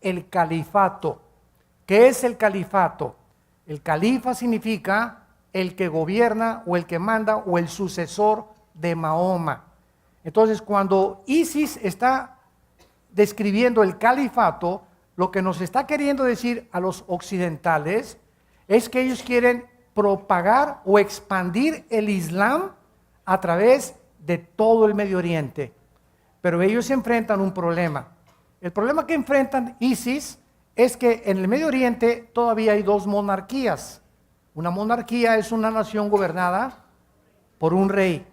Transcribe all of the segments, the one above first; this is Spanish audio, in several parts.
el califato. ¿Qué es el califato? El califa significa el que gobierna o el que manda o el sucesor de Mahoma. Entonces, cuando ISIS está describiendo el califato, lo que nos está queriendo decir a los occidentales es que ellos quieren propagar o expandir el Islam a través de todo el Medio Oriente. Pero ellos enfrentan un problema. El problema que enfrentan ISIS es que en el Medio Oriente todavía hay dos monarquías. Una monarquía es una nación gobernada por un rey,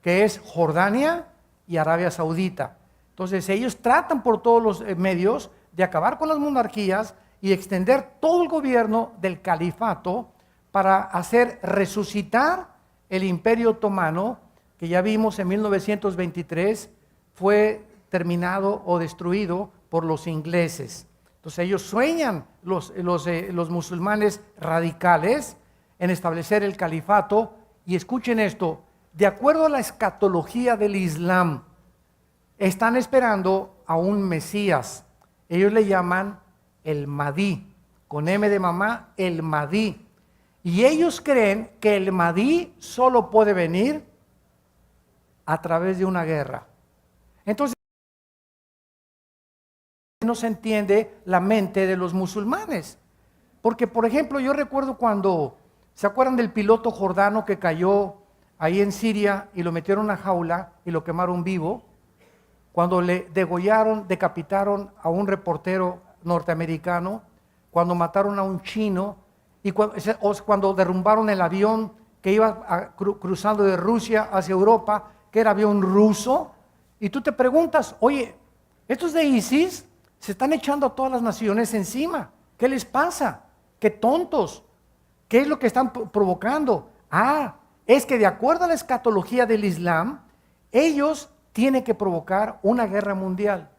que es Jordania y Arabia Saudita. Entonces ellos tratan por todos los medios de acabar con las monarquías y extender todo el gobierno del califato para hacer resucitar el Imperio Otomano, que ya vimos en 1923 fue terminado o destruido por los ingleses. Entonces ellos sueñan, los musulmanes radicales, en establecer el califato. Y escuchen esto, de acuerdo a la escatología del Islam, están esperando a un Mesías. Ellos le llaman el Mahdi, con M de mamá, el Mahdi. Y ellos creen que el Mahdi solo puede venir a través de una guerra. Entonces, no se entiende la mente de los musulmanes. Porque, por ejemplo, yo recuerdo cuando, ¿se acuerdan del piloto jordano que cayó ahí en Siria y lo metieron en una jaula y lo quemaron vivo? Cuando le degollaron, decapitaron a un reportero norteamericano, cuando mataron a un chino, y cuando derrumbaron el avión que iba cruzando de Rusia hacia Europa, que era avión ruso, y tú te preguntas, oye, estos de ISIS se están echando a todas las naciones encima. ¿Qué les pasa? ¡Qué tontos! ¿Qué es lo que están provocando? Es que de acuerdo a la escatología del Islam, ellos tienen que provocar una guerra mundial.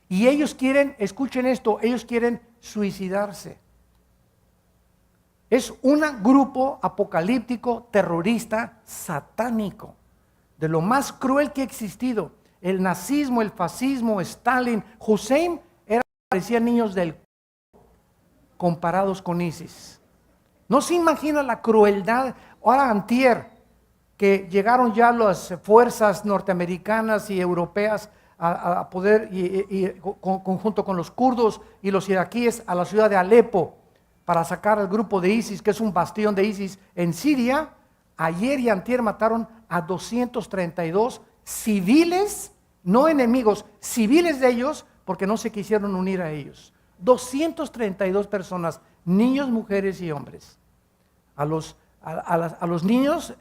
Y ellos quieren, escuchen esto, ellos quieren suicidarse. Es un grupo apocalíptico, terrorista, satánico, de lo más cruel que ha existido. El nazismo, el fascismo, Stalin, Hussein, parecían niños del comparados con ISIS. No se imagina la crueldad. Ahora antier, que llegaron ya las fuerzas norteamericanas y europeas a poder, junto con los kurdos y los iraquíes, a la ciudad de Alepo, para sacar al grupo de ISIS, que es un bastión de ISIS en Siria. Ayer y antier mataron a 232 civiles, no enemigos, civiles de ellos, porque no se quisieron unir a ellos. 232 personas, niños, mujeres y hombres. A los niños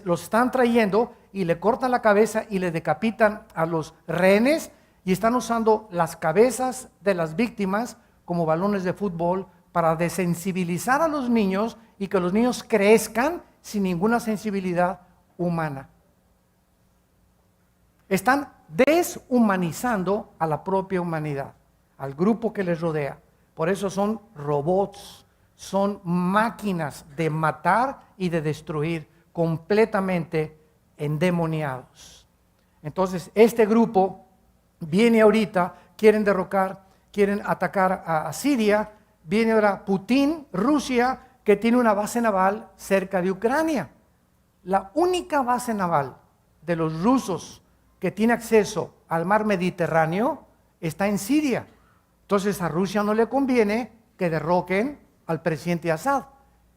los están trayendo y le cortan la cabeza y le decapitan a los rehenes, y están usando las cabezas de las víctimas como balones de fútbol para desensibilizar a los niños y que los niños crezcan sin ninguna sensibilidad humana. Están deshumanizando a la propia humanidad, al grupo que les rodea. Por eso son robots, son máquinas de matar y de destruir, completamente endemoniados. Entonces, este grupo viene ahorita, quieren derrocar, quieren atacar a Siria. Viene ahora Putin, Rusia, que tiene una base naval cerca de Ucrania. La única base naval de los rusos que tiene acceso al mar Mediterráneo está en Siria. Entonces a Rusia no le conviene que derroquen al presidente Assad.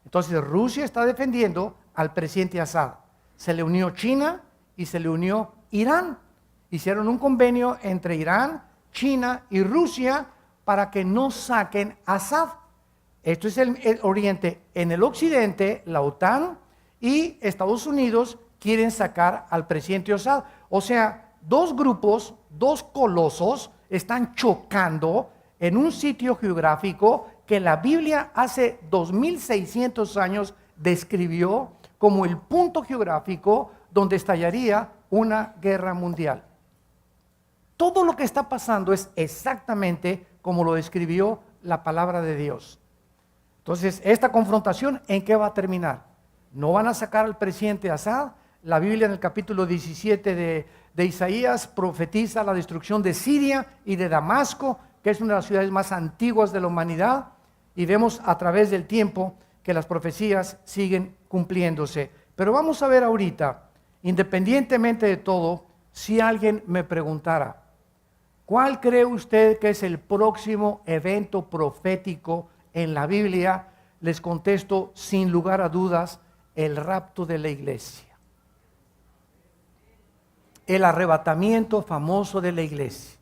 Entonces Rusia está defendiendo al presidente Assad. Se le unió China y se le unió Irán. Hicieron un convenio entre Irán, China y Rusia para que no saquen a Assad. Esto es el Oriente. En el Occidente, la OTAN y Estados Unidos quieren sacar al presidente Assad. O sea, dos grupos, dos colosos están chocando en un sitio geográfico que la Biblia hace 2600 años describió como el punto geográfico donde estallaría una guerra mundial. Todo lo que está pasando es exactamente como lo describió la palabra de Dios. Entonces, esta confrontación, ¿en qué va a terminar? No van a sacar al presidente Assad. La Biblia en el capítulo 17 de Isaías profetiza la destrucción de Siria y de Damasco, que es una de las ciudades más antiguas de la humanidad, y vemos a través del tiempo que las profecías siguen cumpliéndose. Pero vamos a ver ahorita, independientemente de todo, si alguien me preguntara, ¿cuál cree usted que es el próximo evento profético en la Biblia? Les contesto sin lugar a dudas, el rapto de la iglesia. El arrebatamiento famoso de la iglesia.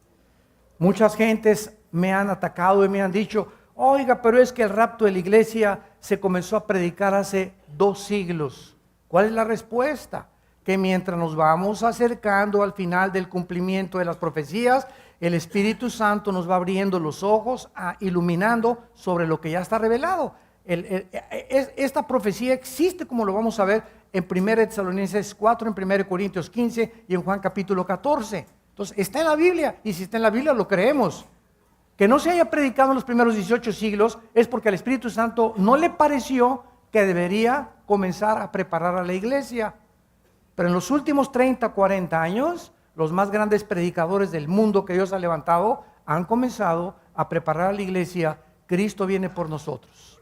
Muchas gentes me han atacado y me han dicho, oiga, pero es que el rapto de la iglesia se comenzó a predicar hace 2 siglos. ¿Cuál es la respuesta? Que mientras nos vamos acercando al final del cumplimiento de las profecías, el Espíritu Santo nos va abriendo los ojos, iluminando sobre lo que ya está revelado. Esta profecía existe, como lo vamos a ver en 1 Tesalonicenses 4, en 1 Corintios 15 y en Juan capítulo 14. Entonces está en la Biblia, y si está en la Biblia lo creemos. Que no se haya predicado en los primeros 18 siglos es porque al Espíritu Santo no le pareció que debería comenzar a preparar a la iglesia. Pero en los últimos 30, 40 años, los más grandes predicadores del mundo que Dios ha levantado han comenzado a preparar a la iglesia. Cristo viene por nosotros.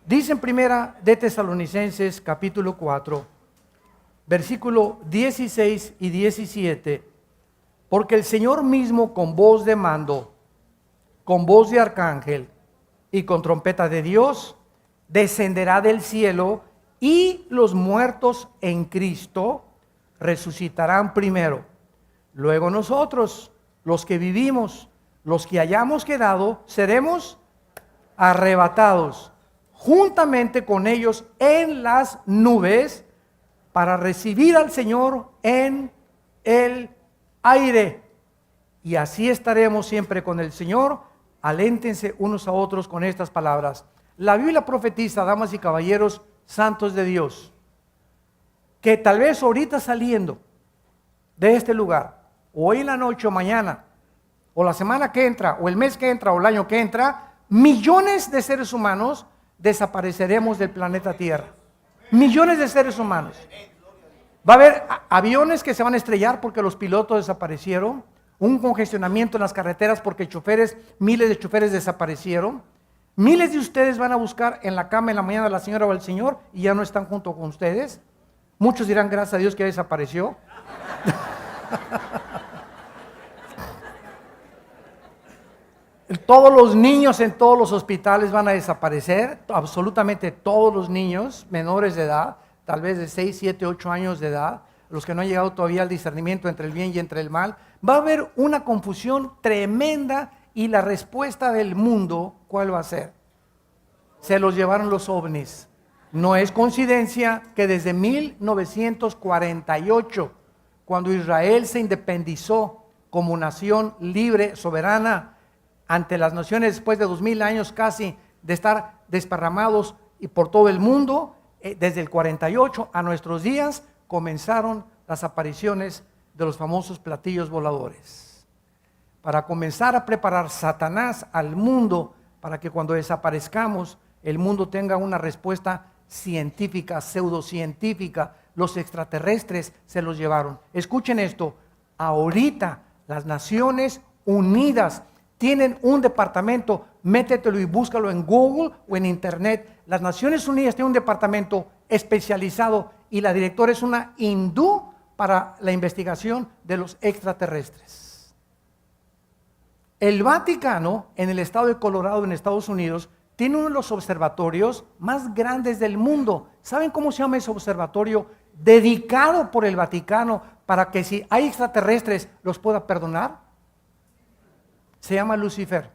Dice en 1 Tesalonicenses capítulo 4, versículo 16 y 17, porque el Señor mismo con voz de mando, con voz de arcángel y con trompeta de Dios, descenderá del cielo, y los muertos en Cristo resucitarán primero. Luego nosotros, los que vivimos, los que hayamos quedado, seremos arrebatados juntamente con ellos en las nubes para recibir al Señor en el aire. Y así estaremos siempre con el Señor. Aléntense unos a otros con estas palabras. La Biblia profetiza, damas y caballeros santos de Dios, que tal vez ahorita saliendo de este lugar, o hoy en la noche o mañana, o la semana que entra, o el mes que entra, o el año que entra, millones de seres humanos desapareceremos del planeta Tierra. Millones de seres humanos. Va a haber aviones que se van a estrellar porque los pilotos desaparecieron, un congestionamiento en las carreteras porque miles de choferes desaparecieron. Miles de ustedes van a buscar en la cama en la mañana a la señora o al señor y ya no están junto con ustedes. Muchos dirán, gracias a Dios que desapareció. Todos los niños en todos los hospitales van a desaparecer, absolutamente todos los niños menores de edad, tal vez de 6, 7, 8 años de edad, los que no han llegado todavía al discernimiento entre el bien y entre el mal. Va a haber una confusión tremenda. Y la respuesta del mundo, ¿cuál va a ser? Se los llevaron los ovnis. No es coincidencia que desde 1948, cuando Israel se independizó como nación libre, soberana, ante las naciones después de 2000 años casi de estar desparramados y por todo el mundo, desde el 48 a nuestros días comenzaron las apariciones de los famosos platillos voladores. Para comenzar a preparar Satanás al mundo, para que cuando desaparezcamos, el mundo tenga una respuesta científica, pseudocientífica. Los extraterrestres se los llevaron. Escuchen esto, ahorita las Naciones Unidas tienen un departamento, métetelo y búscalo en Google o en Internet. Las Naciones Unidas tienen un departamento especializado y la directora es una hindú para la investigación de los extraterrestres. El Vaticano, en el estado de Colorado, en Estados Unidos, tiene uno de los observatorios más grandes del mundo. ¿Saben cómo se llama ese observatorio? Dedicado por el Vaticano para que si hay extraterrestres los pueda perdonar. Se llama Lucifer.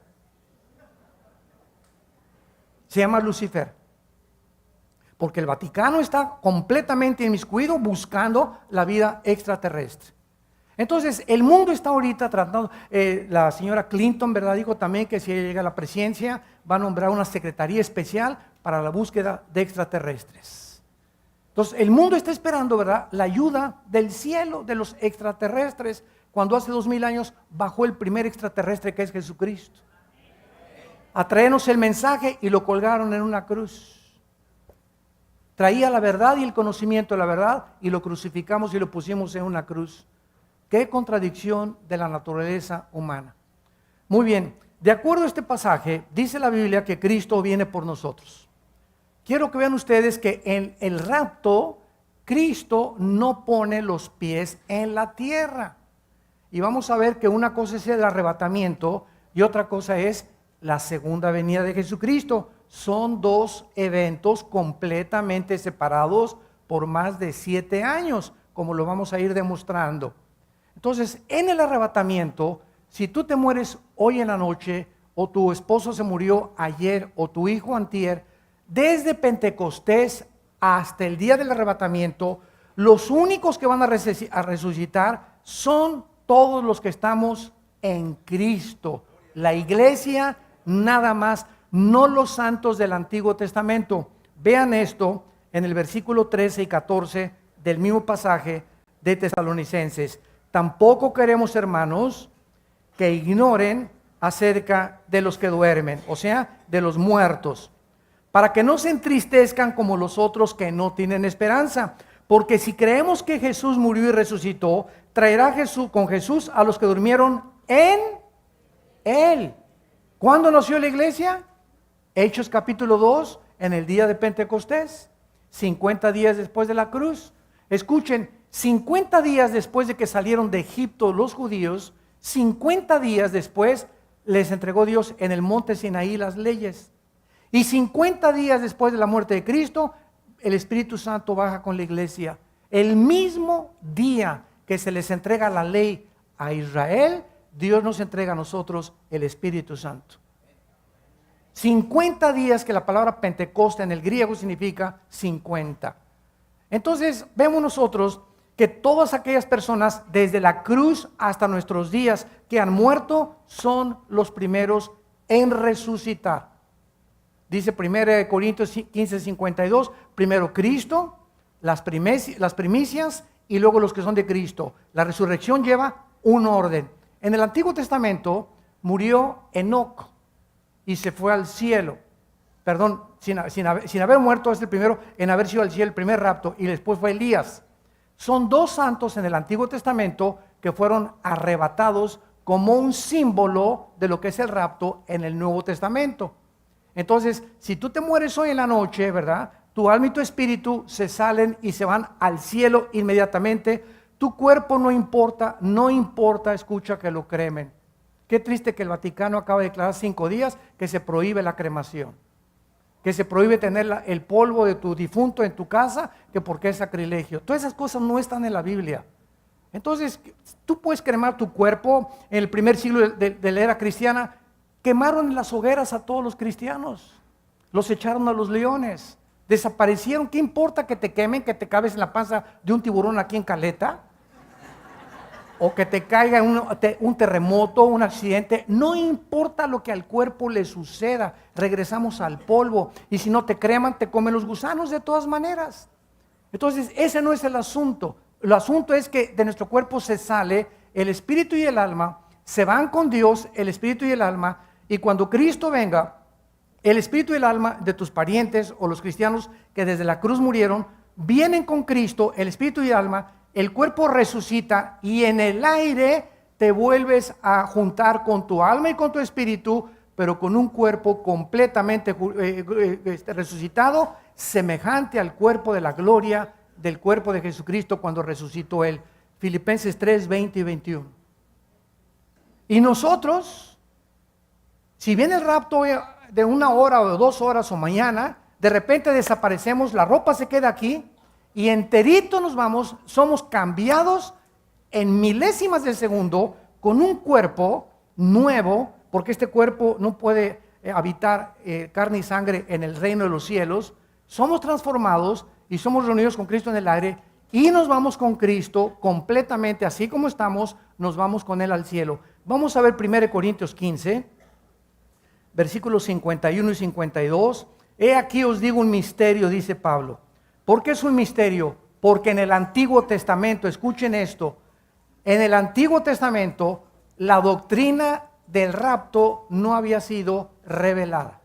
Se llama Lucifer. Porque el Vaticano está completamente inmiscuido buscando la vida extraterrestre. Entonces, el mundo está ahorita tratando, la señora Clinton, ¿verdad? Dijo también que si ella llega a la presidencia, va a nombrar una secretaría especial para la búsqueda de extraterrestres. Entonces, el mundo está esperando, ¿verdad?, la ayuda del cielo, de los extraterrestres, cuando hace 2000 años bajó el primer extraterrestre que es Jesucristo. A traernos el mensaje y lo colgaron en una cruz. Traía la verdad y el conocimiento de la verdad y lo crucificamos y lo pusimos en una cruz. Qué contradicción de la naturaleza humana. Muy bien, de acuerdo a este pasaje, dice la Biblia que Cristo viene por nosotros. Quiero que vean ustedes que en el rapto, Cristo no pone los pies en la tierra. Y vamos a ver que una cosa es el arrebatamiento y otra cosa es la segunda venida de Jesucristo. Son dos eventos completamente separados por más de 7 años, como lo vamos a ir demostrando. Entonces, en el arrebatamiento, si tú te mueres hoy en la noche, o tu esposo se murió ayer, o tu hijo antier, desde Pentecostés hasta el día del arrebatamiento, los únicos que van a resucitar son todos los que estamos en Cristo. La iglesia nada más, no los santos del Antiguo Testamento. Vean esto en el versículo 13 y 14 del mismo pasaje de Tesalonicenses. Tampoco queremos, hermanos, que ignoren acerca de los que duermen, o sea, de los muertos, para que no se entristezcan como los otros que no tienen esperanza. Porque si creemos que Jesús murió y resucitó, traerá con Jesús a los que durmieron en Él. ¿Cuándo nació la iglesia? Hechos capítulo 2, en el día de Pentecostés, 50 días después de la cruz. Escuchen, 50 días después de que salieron de Egipto los judíos, 50 días después les entregó Dios en el monte Sinaí las leyes. Y 50 días después de la muerte de Cristo, el Espíritu Santo baja con la iglesia. El mismo día que se les entrega la ley a Israel, Dios nos entrega a nosotros el Espíritu Santo. 50 días, que la palabra Pentecoste en el griego significa 50. Entonces vemos nosotros que todas aquellas personas desde la cruz hasta nuestros días que han muerto son los primeros en resucitar. Dice 1 Corintios 15:52, primero Cristo, las primicias y luego los que son de Cristo. La resurrección lleva un orden. En el Antiguo Testamento murió Enoc y se fue al cielo. Perdón, sin haber muerto, es el primero en haber sido al cielo, el primer rapto, y después fue Elías. Son dos santos en el Antiguo Testamento que fueron arrebatados como un símbolo de lo que es el rapto en el Nuevo Testamento. Entonces, si tú te mueres hoy en la noche, ¿verdad? Tu alma y tu espíritu se salen y se van al cielo inmediatamente. Tu cuerpo no importa, escucha, que lo cremen. Qué triste que el Vaticano acaba de declarar 5 días que se prohíbe la cremación, que se prohíbe tener el polvo de tu difunto en tu casa, que porque es sacrilegio. Todas esas cosas no están en la Biblia. Entonces, tú puedes cremar tu cuerpo. En el primer siglo de la era cristiana, quemaron en las hogueras a todos los cristianos, los echaron a los leones, desaparecieron. ¿Qué importa que te quemen, que te cabes en la panza de un tiburón aquí en Caleta? O que te caiga un terremoto, un accidente. No importa lo que al cuerpo le suceda, regresamos al polvo. Y si no te creman, te comen los gusanos de todas maneras. Entonces, ese no es el asunto. El asunto es que de nuestro cuerpo se sale el espíritu y el alma, se van con Dios, el espíritu y el alma, y cuando Cristo venga, el espíritu y el alma de tus parientes o los cristianos que desde la cruz murieron, vienen con Cristo, el espíritu y el alma, el cuerpo resucita y en el aire te vuelves a juntar con tu alma y con tu espíritu, pero con un cuerpo completamente resucitado, semejante al cuerpo de la gloria del cuerpo de Jesucristo cuando resucitó Él. Filipenses 3, 20 y 21. Y nosotros, si viene el rapto de 1 hora o de 2 horas o mañana, de repente desaparecemos, la ropa se queda aquí y enterito nos vamos, somos cambiados en milésimas de segundo con un cuerpo nuevo, porque este cuerpo no puede habitar carne y sangre en el reino de los cielos. Somos transformados y somos reunidos con Cristo en el aire y nos vamos con Cristo completamente, así como estamos, nos vamos con Él al cielo. Vamos a ver 1 Corintios 15, versículos 51 y 52. He aquí os digo un misterio, dice Pablo. ¿Por qué es un misterio? Porque en el Antiguo Testamento, escuchen esto, en el Antiguo Testamento la doctrina del rapto no había sido revelada.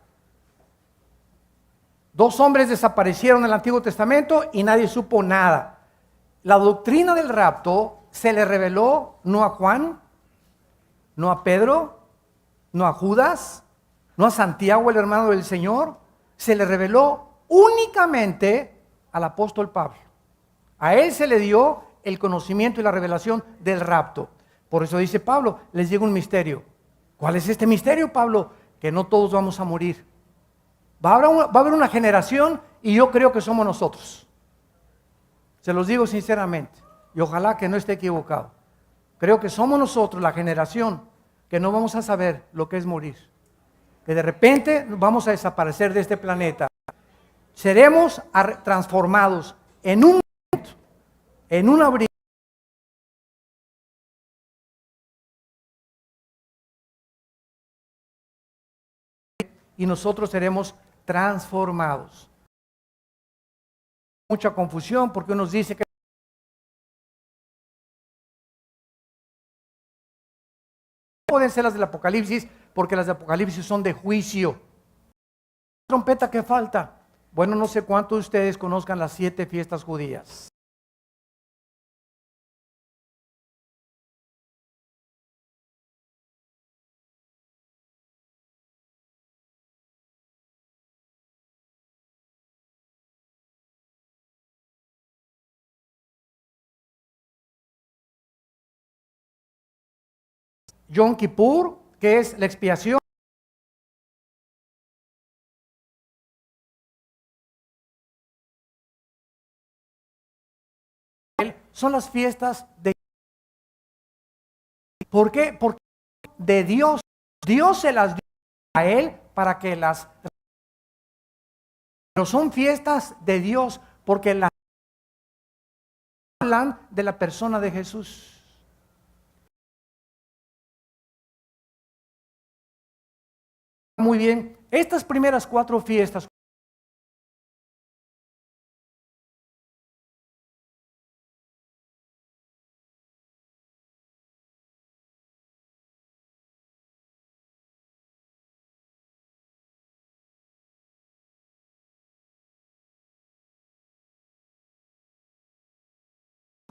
2 hombres desaparecieron en el Antiguo Testamento y nadie supo nada. La doctrina del rapto se le reveló no a Juan, no a Pedro, no a Judas, no a Santiago, el hermano del Señor. Se le reveló únicamente al apóstol Pablo. A él se le dio el conocimiento y la revelación del rapto. Por eso dice Pablo, les llega un misterio. ¿Cuál es este misterio, Pablo? Que no todos vamos a morir. Va a haber una generación y yo creo que somos nosotros. Se los digo sinceramente y ojalá que no esté equivocado. Creo que somos nosotros la generación que no vamos a saber lo que es morir. Que de repente vamos a desaparecer de este planeta. Seremos transformados en un momento, en un abrir. Y nosotros seremos transformados. Mucha confusión porque unos dicen que pueden ser las del Apocalipsis porque las de Apocalipsis son de juicio. ¿Trompeta que falta? Bueno, no sé cuántos de ustedes conozcan las 7 fiestas judías. Yom Kippur, que es la expiación. Son las fiestas de... ¿Por qué? Porque de Dios. Dios se las dio a él para que las... Pero son fiestas de Dios porque las hablan de la persona de Jesús. Muy bien, estas primeras 4 fiestas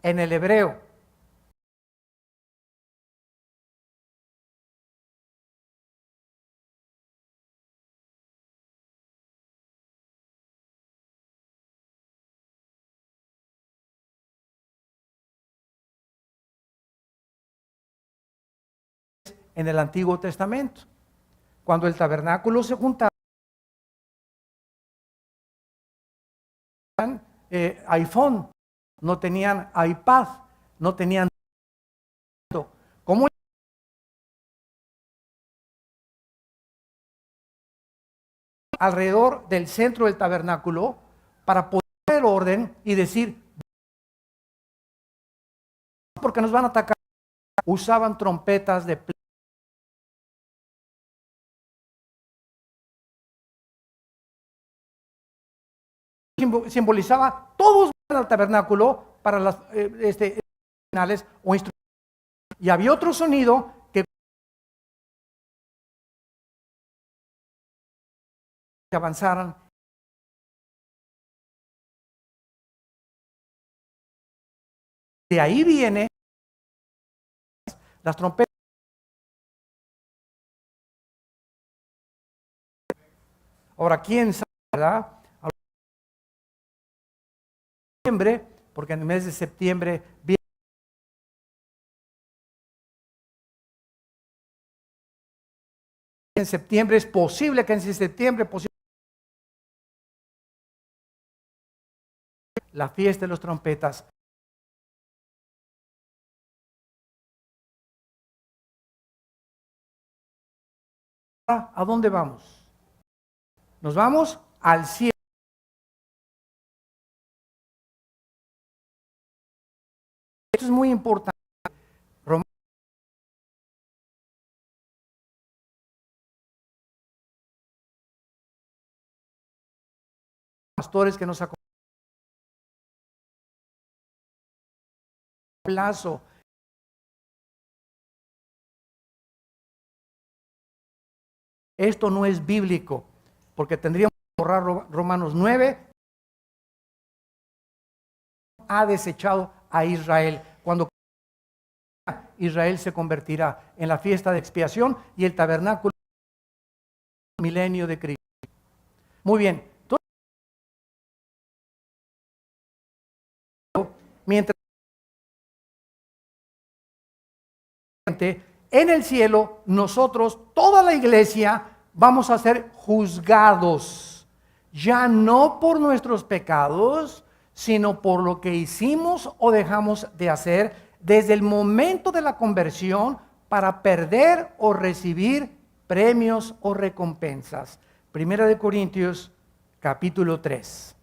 en el hebreo. En el Antiguo Testamento, cuando el tabernáculo se juntaba, iPhone, no tenían iPad, no tenían... ¿Cómo alrededor del centro del tabernáculo para poner orden y decir, porque nos van a atacar? Usaban trompetas de plata. Simbolizaba todos al tabernáculo para las finales o instrumentos. Y había otro sonido que avanzaran. De ahí viene las trompetas. Ahora, ¿quién sabe, verdad? Porque en el mes de septiembre viene. En septiembre es posible que en septiembre la fiesta de los trompetas. ¿A dónde vamos? Nos vamos al cielo. Esto es muy importante. Pastores que nos acompañan. Plazo. Esto no es bíblico, porque tendríamos que borrar Romanos 9. Ha desechado a Israel. Cuando Israel se convertirá en la fiesta de expiación y el tabernáculo del milenio de Cristo. Muy bien. Entonces, mientras en el cielo, nosotros, toda la iglesia, vamos a ser juzgados, ya no por nuestros pecados, sino por lo que hicimos o dejamos de hacer desde el momento de la conversión para perder o recibir premios o recompensas. Primera de Corintios, capítulo 3.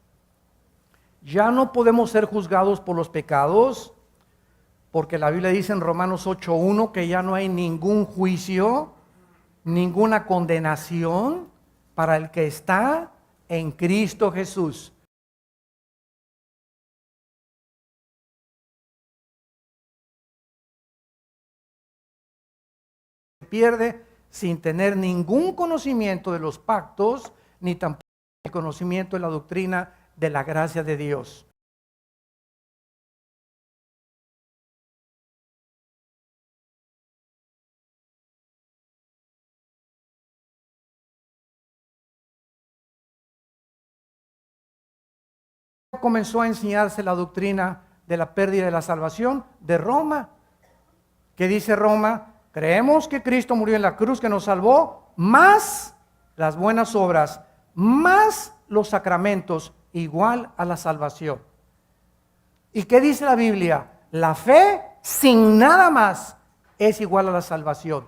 Ya no podemos ser juzgados por los pecados, porque la Biblia dice en Romanos 8:1 que ya no hay ningún juicio, ninguna condenación para el que está en Cristo Jesús. Pierde sin tener ningún conocimiento de los pactos, ni tampoco el conocimiento de la doctrina de la gracia de Dios. Comenzó a enseñarse la doctrina de la pérdida de la salvación de Roma. ¿Qué dice Roma? Creemos que Cristo murió en la cruz que nos salvó, más las buenas obras, más los sacramentos, igual a la salvación. ¿Y qué dice la Biblia? La fe sin nada más es igual a la salvación.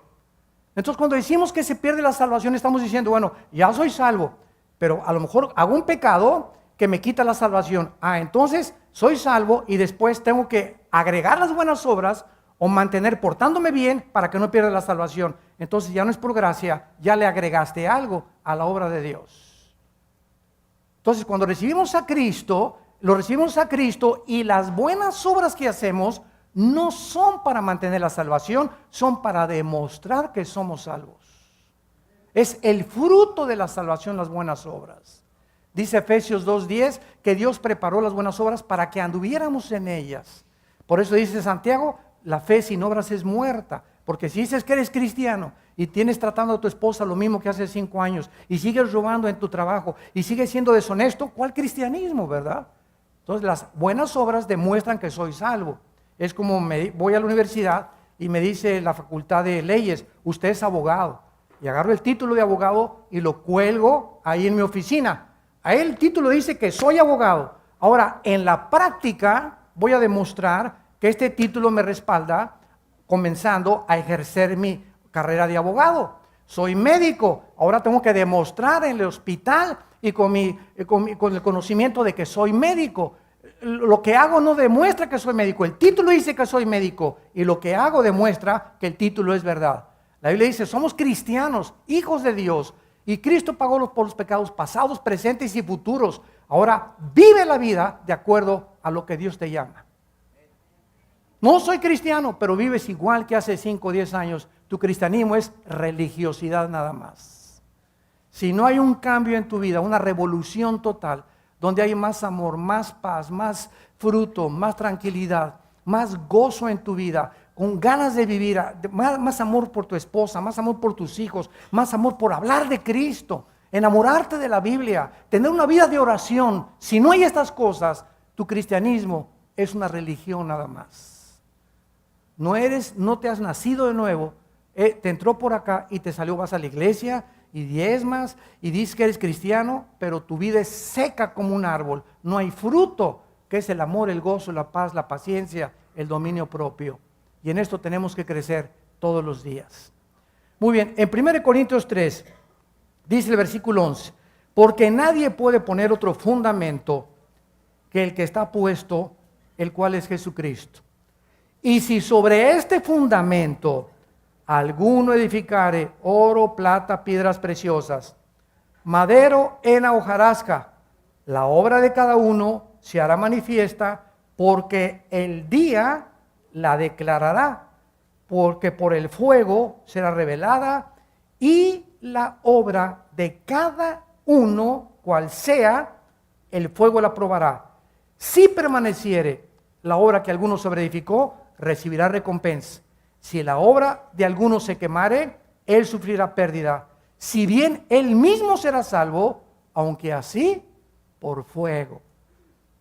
Entonces, cuando decimos que se pierde la salvación, estamos diciendo, bueno, ya soy salvo, pero a lo mejor hago un pecado que me quita la salvación. Entonces soy salvo y después tengo que agregar las buenas obras o mantener portándome bien para que no pierda la salvación. Entonces ya no es por gracia, ya le agregaste algo a la obra de Dios. Entonces cuando recibimos a Cristo, lo recibimos a Cristo y las buenas obras que hacemos no son para mantener la salvación, son para demostrar que somos salvos. Es el fruto de la salvación, las buenas obras. Dice Efesios 2:10 que Dios preparó las buenas obras para que anduviéramos en ellas. Por eso dice Santiago, la fe sin obras es muerta. Porque si dices que eres cristiano y tienes tratando a tu esposa lo mismo que hace 5 años y sigues robando en tu trabajo y sigues siendo deshonesto, ¿cuál cristianismo, verdad? Entonces las buenas obras demuestran que soy salvo. Es como voy a la universidad y me dice la facultad de leyes, usted es abogado. Y agarro el título de abogado y lo cuelgo ahí en mi oficina. Ahí el título dice que soy abogado. Ahora, en la práctica voy a demostrar que este título me respalda comenzando a ejercer mi carrera de abogado. Soy médico. Ahora tengo que demostrar en el hospital y con el conocimiento de que soy médico. Lo que hago no demuestra que soy médico. El título dice que soy médico y lo que hago demuestra que el título es verdad. La Biblia dice, somos cristianos, hijos de Dios. Y Cristo pagó por los pecados pasados, presentes y futuros. Ahora vive la vida de acuerdo a lo que Dios te llama. No soy cristiano, pero vives igual que hace 5 o 10 años. Tu cristianismo es religiosidad nada más. Si no hay un cambio en tu vida, una revolución total, donde hay más amor, más paz, más fruto, más tranquilidad, más gozo en tu vida, con ganas de vivir, más amor por tu esposa, más amor por tus hijos, más amor por hablar de Cristo, enamorarte de la Biblia, tener una vida de oración. Si no hay estas cosas, tu cristianismo es una religión nada más. No te has nacido de nuevo, te entró por acá y te salió, vas a la iglesia y diezmas y dices que eres cristiano, pero tu vida es seca como un árbol. No hay fruto, que es el amor, el gozo, la paz, la paciencia, el dominio propio. Y en esto tenemos que crecer todos los días. Muy bien, en 1 Corintios 3, dice el versículo 11, porque nadie puede poner otro fundamento que el que está puesto, el cual es Jesucristo. Y si sobre este fundamento alguno edificare oro, plata, piedras preciosas, madero, hena, hojarasca, la obra de cada uno se hará manifiesta, porque el día la declarará, porque por el fuego será revelada, y la obra de cada uno, cual sea, el fuego la probará. Si permaneciere la obra que alguno sobreedificó, recibirá recompensa. Si la obra de alguno se quemare, él sufrirá pérdida. Si bien él mismo será salvo, aunque así por fuego.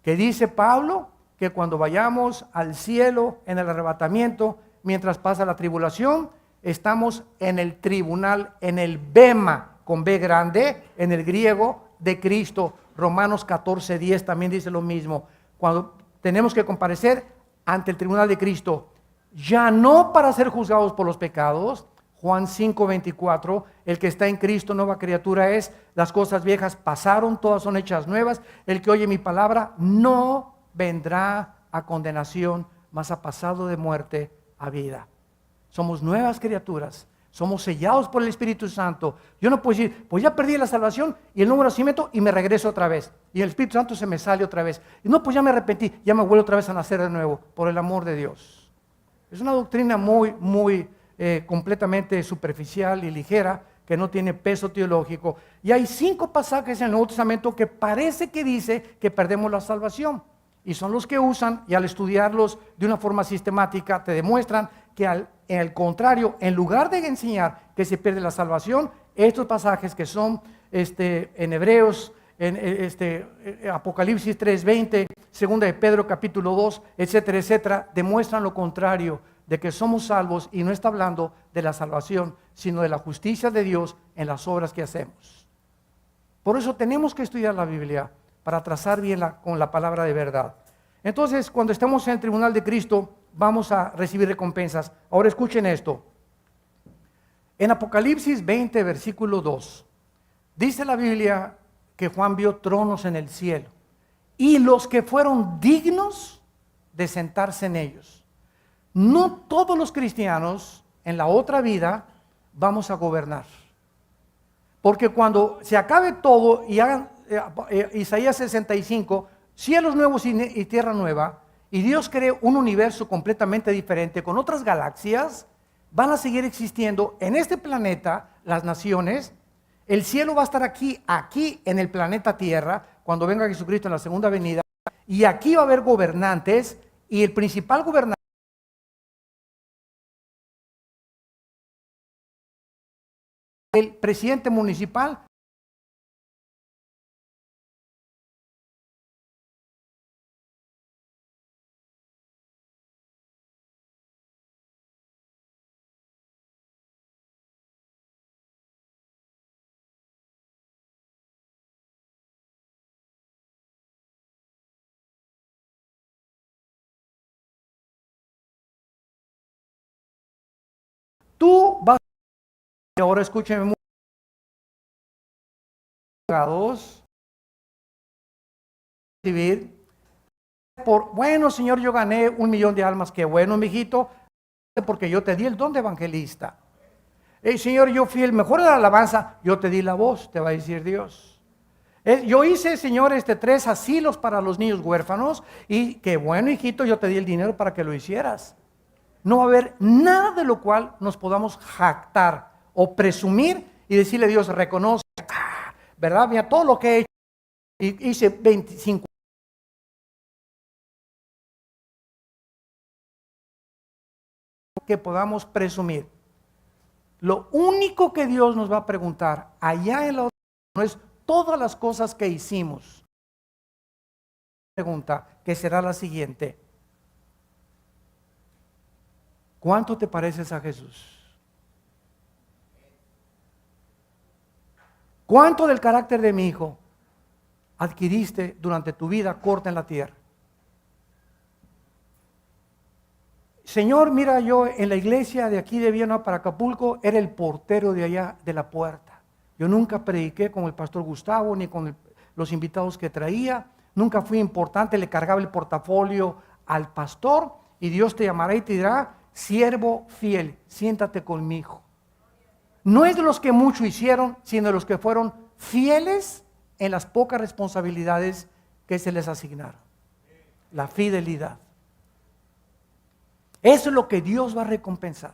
Que dice Pablo que cuando vayamos al cielo en el arrebatamiento, mientras pasa la tribulación, estamos en el tribunal, en el bema, con B grande, en el griego de Cristo. Romanos 14:10 también dice lo mismo. Cuando tenemos que comparecer ante el tribunal de Cristo, ya no para ser juzgados por los pecados. Juan 5:24, el que está en Cristo, nueva criatura es, las cosas viejas pasaron, todas son hechas nuevas. El que oye mi palabra no vendrá a condenación, mas ha pasado de muerte a vida. Somos nuevas criaturas, somos sellados por el Espíritu Santo. Yo no puedo decir, pues ya perdí la salvación y el nuevo nacimiento y me regreso otra vez. Y el Espíritu Santo se me sale otra vez. Y no, pues ya me arrepentí, ya me vuelvo otra vez a nacer de nuevo, por el amor de Dios. Es una doctrina muy completamente superficial y ligera, que no tiene peso teológico. Y hay 5 pasajes en el Nuevo Testamento que parece que dice que perdemos la salvación. Y son los que usan, y al estudiarlos de una forma sistemática, te demuestran que al contrario, en lugar de enseñar que se pierde la salvación, estos pasajes que son en Hebreos, Apocalipsis 3:20, segunda de Pedro capítulo 2, etcétera, etcétera, demuestran lo contrario, de que somos salvos, y no está hablando de la salvación, sino de la justicia de Dios en las obras que hacemos. Por eso tenemos que estudiar la Biblia, para trazar bien con la palabra de verdad. Entonces, cuando estemos en el tribunal de Cristo, vamos a recibir recompensas. Ahora escuchen esto. En Apocalipsis 20, versículo 2, dice la Biblia que Juan vio tronos en el cielo, y los que fueron dignos de sentarse en ellos. No todos los cristianos en la otra vida vamos a gobernar. Porque cuando se acabe todo y hagan Isaías 65, cielos nuevos y tierra nueva, y Dios cree un universo completamente diferente con otras galaxias, van a seguir existiendo en este planeta las naciones. El cielo va a estar aquí en el planeta Tierra, cuando venga Jesucristo en la segunda venida, y aquí va a haber gobernantes, y el principal gobernante, el presidente municipal, tú vas a, ahora escúcheme, abogados, recibir bueno, Señor, yo gané 1 millón de almas, qué bueno, mijito, porque yo te di el don de evangelista. Señor, yo fui el mejor de la alabanza, yo te di la voz, te va a decir Dios. Yo hice, Señor, 3 asilos para los niños huérfanos, y qué bueno, hijito, yo te di el dinero para que lo hicieras. No va a haber nada de lo cual nos podamos jactar o presumir y decirle a Dios, reconoce, ¿verdad? Mira todo lo que he hecho, y hice 25. Que podamos presumir. Lo único que Dios nos va a preguntar allá en la otra no es todas las cosas que hicimos. La pregunta que será la siguiente: ¿cuánto te pareces a Jesús? ¿Cuánto del carácter de mi hijo adquiriste durante tu vida corta en la tierra? Señor, mira, yo en la iglesia de aquí de Viena para Acapulco era el portero de allá de la puerta. Yo nunca prediqué con el pastor Gustavo ni con los invitados que traía. Nunca fui importante, le cargaba el portafolio al pastor, y Dios te llamará y te dirá, siervo fiel, siéntate conmigo. No es de los que mucho hicieron, sino de los que fueron fieles en las pocas responsabilidades que se les asignaron. La fidelidad. Eso es lo que Dios va a recompensar.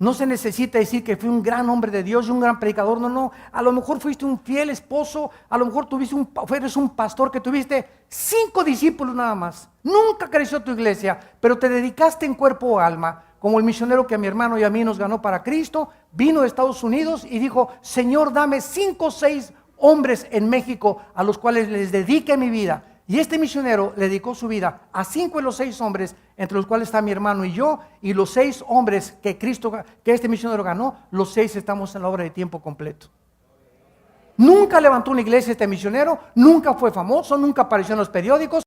No se necesita decir que fui un gran hombre de Dios y un gran predicador, no, no. A lo mejor fuiste un fiel esposo, a lo mejor eres un pastor que tuviste 5 discípulos nada más. Nunca creció tu iglesia, pero te dedicaste en cuerpo o alma, como el misionero que a mi hermano y a mí nos ganó para Cristo, vino de Estados Unidos y dijo, Señor, dame 5 o 6 hombres en México a los cuales les dedique mi vida. Y este misionero le dedicó su vida a 5 de los 6 hombres, entre los cuales está mi hermano y yo, y los 6 hombres que este misionero ganó, los 6 estamos en la obra de tiempo completo. Nunca levantó una iglesia este misionero, nunca fue famoso, nunca apareció en los periódicos.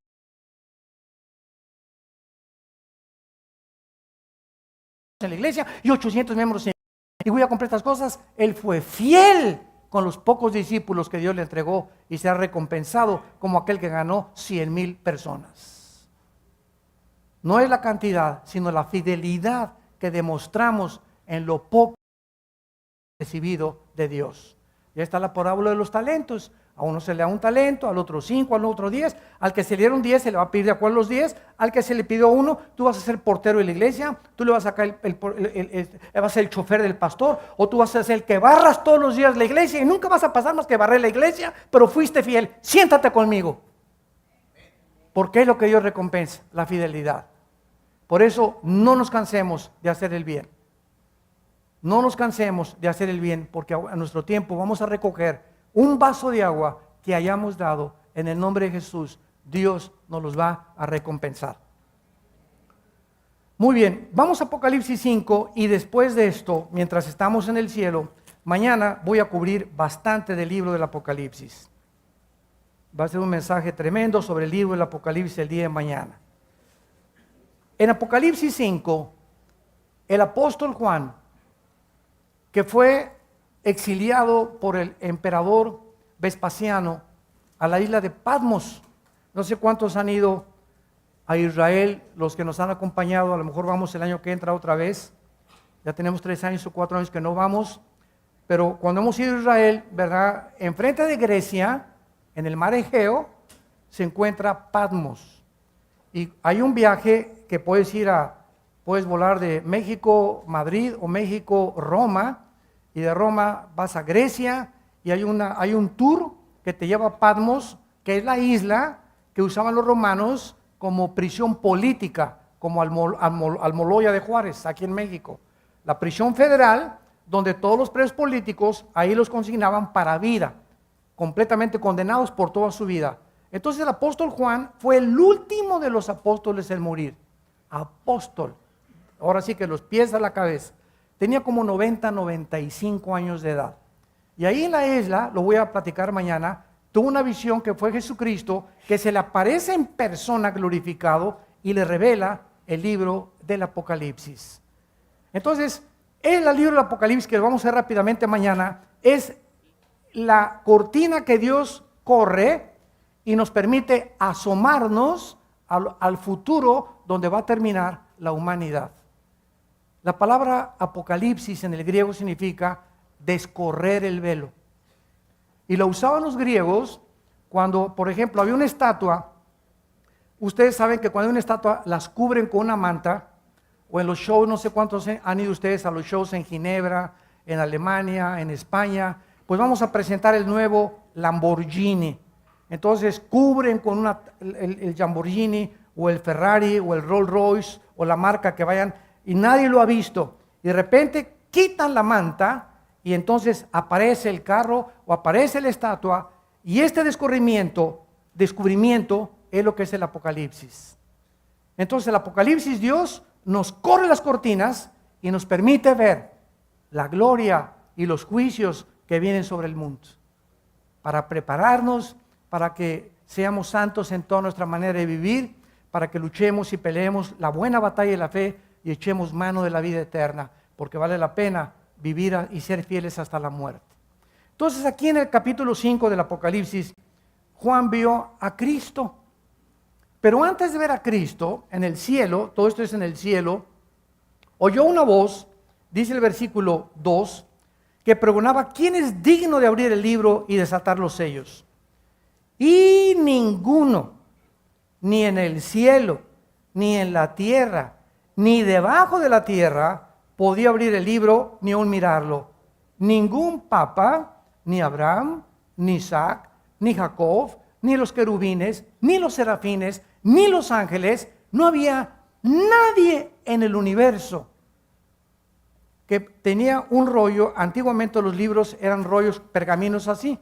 En la iglesia y 800 miembros. Y voy a comprar estas cosas. Él fue fiel con los pocos discípulos que Dios le entregó y se ha recompensado como aquel que ganó 100,000 personas. No es la cantidad, sino la fidelidad que demostramos en lo poco recibido de Dios. Ya está la parábola de los talentos. A uno se le da un talento, al otro 5, al otro 10. Al que se le dieron 10 se le va a pedir de acuerdo a los 10. Al que se le pidió 1, tú vas a ser portero de la iglesia, tú le vas a sacar vas a ser el chofer del pastor, o tú vas a ser el que barras todos los días la iglesia y nunca vas a pasar más que barrer la iglesia, pero fuiste fiel. Siéntate conmigo. Porque es lo que Dios recompensa, la fidelidad. Por eso no nos cansemos de hacer el bien. No nos cansemos de hacer el bien, porque a nuestro tiempo vamos a recoger un vaso de agua que hayamos dado en el nombre de Jesús. Dios nos los va a recompensar. Muy bien, vamos a Apocalipsis 5 y después de esto, mientras estamos en el cielo, mañana voy a cubrir bastante del libro del Apocalipsis. Va a ser un mensaje tremendo sobre el libro del Apocalipsis el día de mañana. En Apocalipsis 5, el apóstol Juan, que fue exiliado por el emperador Vespasiano a la isla de Patmos. No sé cuántos han ido a Israel, los que nos han acompañado, a lo mejor vamos el año que entra otra vez. Ya tenemos 3 años o 4 años que no vamos, pero cuando hemos ido a Israel, ¿verdad? Enfrente de Grecia, en el mar Egeo, se encuentra Patmos. Y hay un viaje que puedes volar de México, Madrid o México, Roma, y de Roma vas a Grecia y hay un tour que te lleva a Patmos, que es la isla que usaban los romanos como prisión política, como Almoloya de Juárez, aquí en México. La prisión federal, donde todos los presos políticos, ahí los consignaban para vida, completamente condenados por toda su vida. Entonces el apóstol Juan fue el último de los apóstoles en morir. Apóstol, ahora sí que los pies a la cabeza. Tenía como 90, 95 años de edad. Y ahí en la isla, lo voy a platicar mañana, tuvo una visión que fue Jesucristo, que se le aparece en persona glorificado y le revela el libro del Apocalipsis. Entonces, el libro del Apocalipsis, que lo vamos a ver rápidamente mañana, es la cortina que Dios corre y nos permite asomarnos al futuro donde va a terminar la humanidad. La palabra Apocalipsis en el griego significa descorrer el velo. Y lo usaban los griegos cuando, por ejemplo, había una estatua. Ustedes saben que cuando hay una estatua las cubren con una manta, o en los shows, no sé cuántos han ido ustedes a los shows en Ginebra, en Alemania, en España, pues vamos a presentar el nuevo Lamborghini. Entonces cubren con el Lamborghini, o el Ferrari, o el Rolls Royce, o la marca que vayan, y nadie lo ha visto. Y de repente quitan la manta y entonces aparece el carro o aparece la estatua, y este descubrimiento es lo que es el Apocalipsis. Entonces el Apocalipsis, Dios nos corre las cortinas y nos permite ver la gloria y los juicios que vienen sobre el mundo, para prepararnos, para que seamos santos en toda nuestra manera de vivir, para que luchemos y peleemos la buena batalla de la fe y echemos mano de la vida eterna, porque vale la pena vivir y ser fieles hasta la muerte. Entonces aquí en el capítulo 5 del Apocalipsis, Juan vio a Cristo. Pero antes de ver a Cristo en el cielo, todo esto es en el cielo, oyó una voz, dice el versículo 2, que pregonaba: ¿quién es digno de abrir el libro y desatar los sellos? Y ninguno, ni en el cielo, ni en la tierra, ni debajo de la tierra, podía abrir el libro ni aún mirarlo. Ningún papa, ni Abraham, ni Isaac, ni Jacob, ni los querubines, ni los serafines, ni los ángeles, no había nadie en el universo que tenía un rollo. Antiguamente los libros eran rollos, pergaminos así.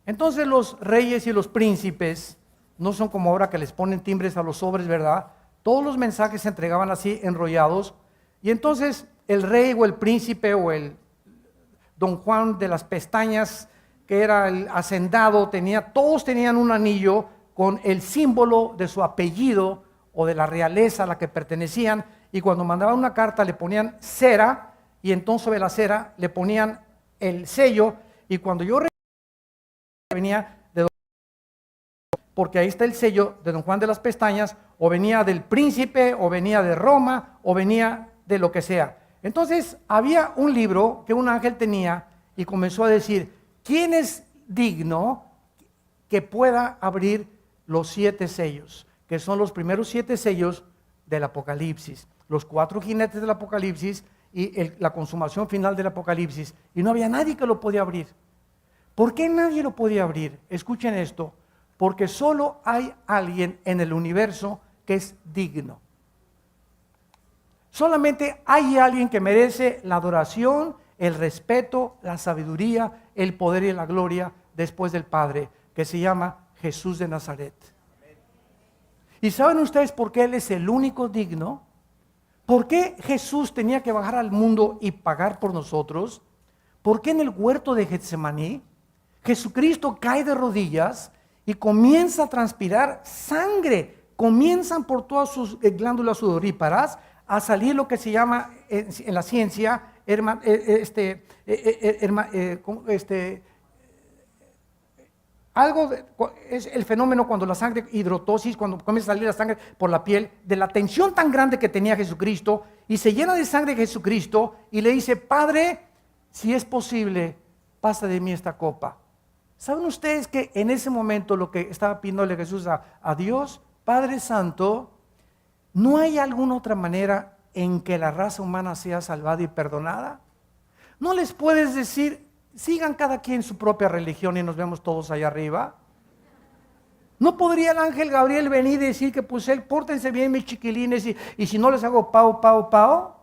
Entonces los reyes y los príncipes, no son como ahora que les ponen timbres a los sobres, ¿verdad? Todos los mensajes se entregaban así, enrollados. Y entonces el rey o el príncipe o el don Juan de las Pestañas, que era el hacendado, todos tenían un anillo con el símbolo de su apellido o de la realeza a la que pertenecían, y cuando mandaban una carta le ponían cera, y entonces sobre la cera le ponían el sello, y cuando yo venía de porque ahí está el sello de don Juan de las Pestañas, o venía del príncipe, o venía de Roma, o venía de lo que sea. Entonces había un libro que un ángel tenía y comenzó a decir: ¿quién es digno que pueda abrir los 7 sellos? Que son los primeros 7 sellos del Apocalipsis, los 4 jinetes del Apocalipsis y la consumación final del Apocalipsis. Y no había nadie que lo podía abrir. ¿Por qué nadie lo podía abrir? Escuchen esto: porque solo hay alguien en el universo que es digno. Solamente hay alguien que merece la adoración, el respeto, la sabiduría, el poder y la gloria después del Padre, que se llama Jesús de Nazaret. ¿Y saben ustedes por qué Él es el único digno? ¿Por qué Jesús tenía que bajar al mundo y pagar por nosotros? ¿Por qué en el huerto de Getsemaní Jesucristo cae de rodillas y comienza a transpirar sangre? Comienzan por todas sus glándulas sudoríparas a salir lo que se llama en la ciencia es el fenómeno cuando la sangre, hidrotosis, cuando comienza a salir la sangre por la piel, de la tensión tan grande que tenía Jesucristo, y se llena de sangre Jesucristo y le dice: Padre, si es posible, pasa de mí esta copa. ¿Saben ustedes que en ese momento lo que estaba pidiéndole Jesús a Dios: Padre Santo, ¿no hay alguna otra manera en que la raza humana sea salvada y perdonada? ¿No les puedes decir: sigan cada quien su propia religión y nos vemos todos allá arriba? ¿No podría el ángel Gabriel venir y decir que pues él, pórtense bien mis chiquilines, y si no les hago pao, pao, pao?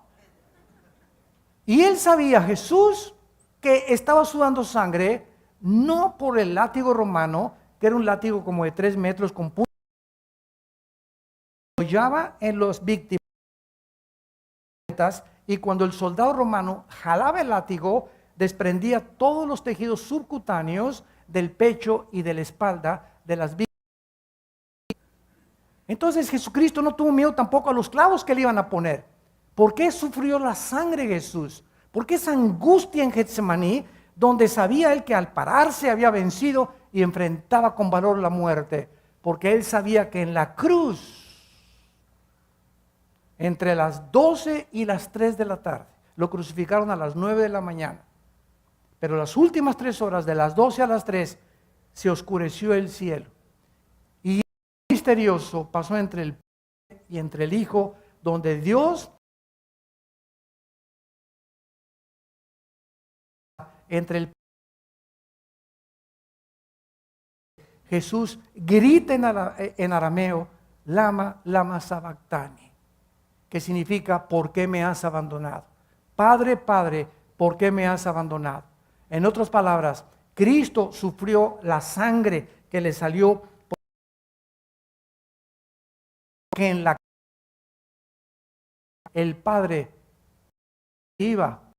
Y él sabía, Jesús, que estaba sudando sangre, no por el látigo romano, que era un látigo como de 3 metros con punta, apoyaba en los víctimas, y cuando el soldado romano jalaba el látigo, desprendía todos los tejidos subcutáneos del pecho y de la espalda de las víctimas. Entonces Jesucristo no tuvo miedo tampoco a los clavos que le iban a poner. ¿Por qué sufrió la sangre Jesús? ¿Por qué esa angustia en Getsemaní, donde sabía él que al pararse había vencido y enfrentaba con valor la muerte? Porque él sabía que en la cruz, entre las 12 y las 3 de la tarde, lo crucificaron a las 9 de la mañana. Pero las últimas 3 horas, de las 12 a las 3, se oscureció el cielo. Y misterioso pasó entre el Padre y entre el Hijo, donde Dios, entre el Jesús grita en arameo: lama, lama sabactani, que significa: ¿por qué me has abandonado? Padre, Padre, ¿por qué me has abandonado? En otras palabras, Cristo sufrió la sangre que le salió porque en la el Padre iba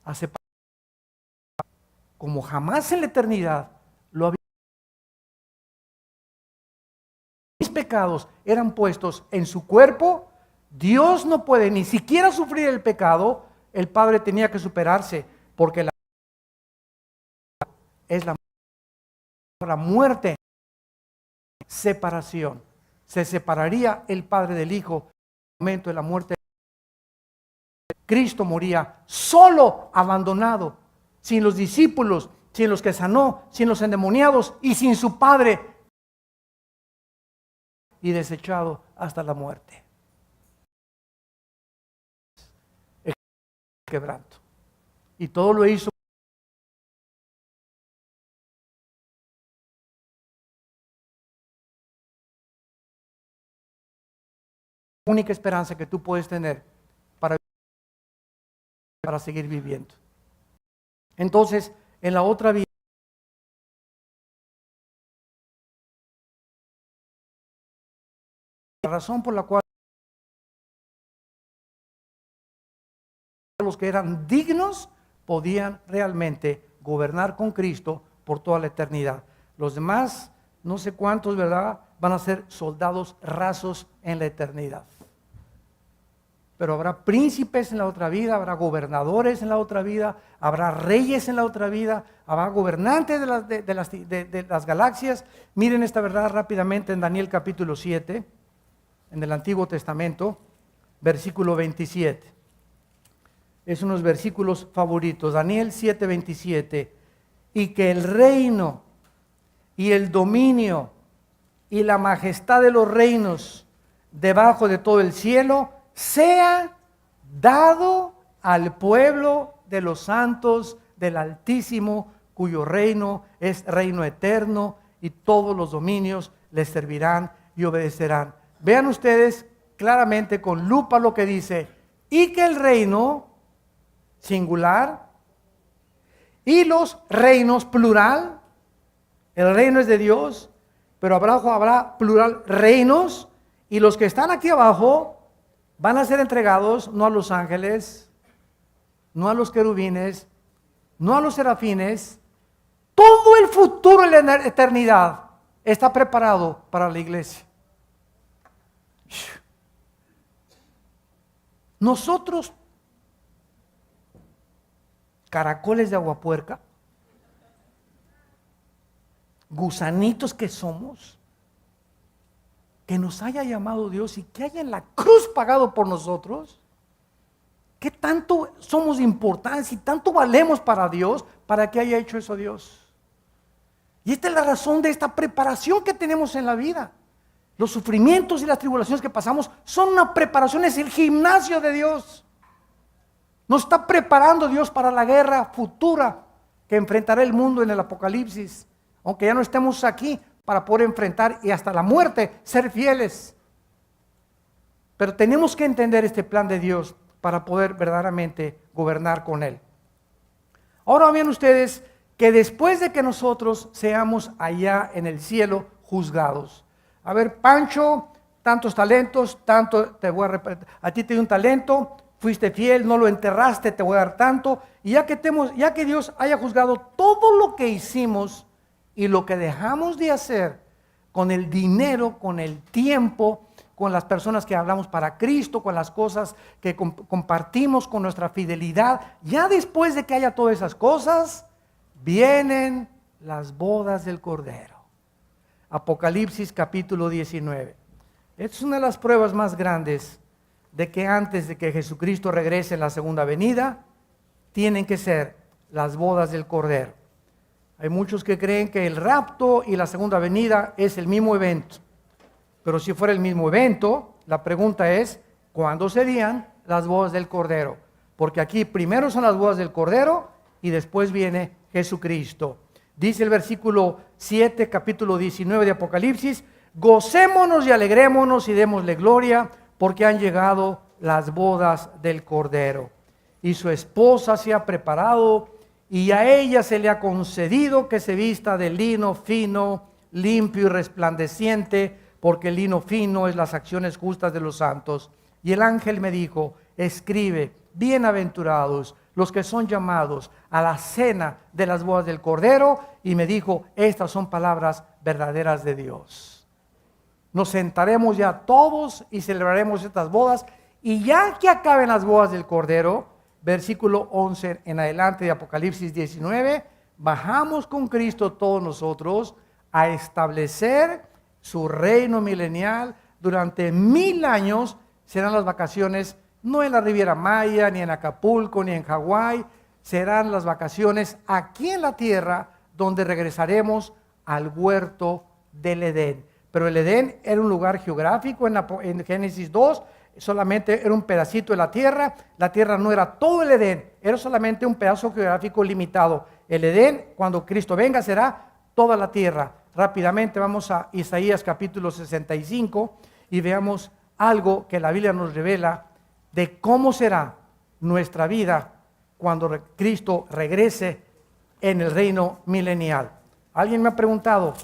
a separar, como jamás en la eternidad lo había. Mis pecados eran puestos en su cuerpo. Dios no puede ni siquiera sufrir el pecado. El Padre tenía que superarse, porque la es la muerte, separación. Se separaría el Padre del Hijo en el momento de la muerte. Cristo moría solo, abandonado, sin los discípulos, sin los que sanó, sin los endemoniados y sin su Padre, y desechado hasta la muerte. quebranto. Y todo lo hizo. La única esperanza que tú puedes tener para seguir viviendo. Entonces, en la otra vida, la razón por la cual los que eran dignos podían realmente gobernar con Cristo por toda la eternidad. Los demás, no sé cuántos, ¿verdad?, van a ser soldados rasos en la eternidad. Pero habrá príncipes en la otra vida, habrá gobernadores en la otra vida, habrá reyes en la otra vida, habrá gobernantes de las galaxias. Miren esta verdad rápidamente en Daniel capítulo 7, en el Antiguo Testamento, versículo 27. Es unos versículos favoritos. Daniel 7, 27. Y que el reino y el dominio y la majestad de los reinos debajo de todo el cielo sea dado al pueblo de los santos del Altísimo, cuyo reino es reino eterno, y todos los dominios les servirán y obedecerán. Vean ustedes claramente con lupa lo que dice, y que el reino singular y los reinos plural, el reino es de Dios, pero abajo habrá plural reinos, y los que están aquí abajo van a ser entregados no a los ángeles, no a los querubines, no a los serafines. Todo el futuro en la eternidad está preparado para la iglesia. Nosotros, caracoles de aguapuerca, gusanitos que somos, que nos haya llamado Dios y que haya en la cruz pagado por nosotros, ¿qué tanto somos importantes y tanto valemos para Dios para que haya hecho eso Dios? Y esta es la razón de esta preparación que tenemos en la vida. Los sufrimientos y las tribulaciones que pasamos son una preparación, es el gimnasio de Dios. Nos está preparando Dios para la guerra futura que enfrentará el mundo en el Apocalipsis, aunque ya no estemos aquí, para poder enfrentar y hasta la muerte ser fieles. Pero tenemos que entender este plan de Dios para poder verdaderamente gobernar con Él. Ahora vean ustedes que después de que nosotros seamos allá en el cielo juzgados. A ver, Pancho, tantos talentos, tanto te voy a ti te di un talento, fuiste fiel, no lo enterraste, te voy a dar tanto. Y ya que Dios haya juzgado todo lo que hicimos y lo que dejamos de hacer con el dinero, con el tiempo, con las personas que hablamos para Cristo, con las cosas que compartimos, con nuestra fidelidad, ya después de que haya todas esas cosas, vienen las bodas del Cordero. Apocalipsis capítulo 19. Esta es una de las pruebas más grandes de que antes de que Jesucristo regrese en la segunda venida, tienen que ser las bodas del Cordero. Hay muchos que creen que el rapto y la segunda venida es el mismo evento. Pero si fuera el mismo evento, la pregunta es, ¿cuándo serían las bodas del Cordero? Porque aquí primero son las bodas del Cordero y después viene Jesucristo. Dice el versículo 7, capítulo 19 de Apocalipsis, gocémonos y alegrémonos y démosle gloria, porque han llegado las bodas del Cordero. Y su esposa se ha preparado, y a ella se le ha concedido que se vista de lino fino, limpio y resplandeciente, porque el lino fino es las acciones justas de los santos. Y el ángel me dijo, escribe, bienaventurados los que son llamados a la cena de las bodas del Cordero. Y me dijo, estas son palabras verdaderas de Dios. Nos sentaremos ya todos y celebraremos estas bodas. Y ya que acaben las bodas del Cordero, versículo 11 en adelante de Apocalipsis 19, bajamos con Cristo todos nosotros a establecer su reino milenial. Durante 1000 años serán las vacaciones, no en la Riviera Maya, ni en Acapulco, ni en Hawái, serán las vacaciones aquí en la tierra, donde regresaremos al huerto del Edén. Pero el Edén era un lugar geográfico en Génesis 2, solamente era un pedacito de la tierra no era todo el Edén, era solamente un pedazo geográfico limitado. El Edén, cuando Cristo venga, será toda la tierra. Rápidamente vamos a Isaías capítulo 65 y veamos algo que la Biblia nos revela de cómo será nuestra vida cuando Cristo regrese en el reino milenial. Alguien me ha preguntado,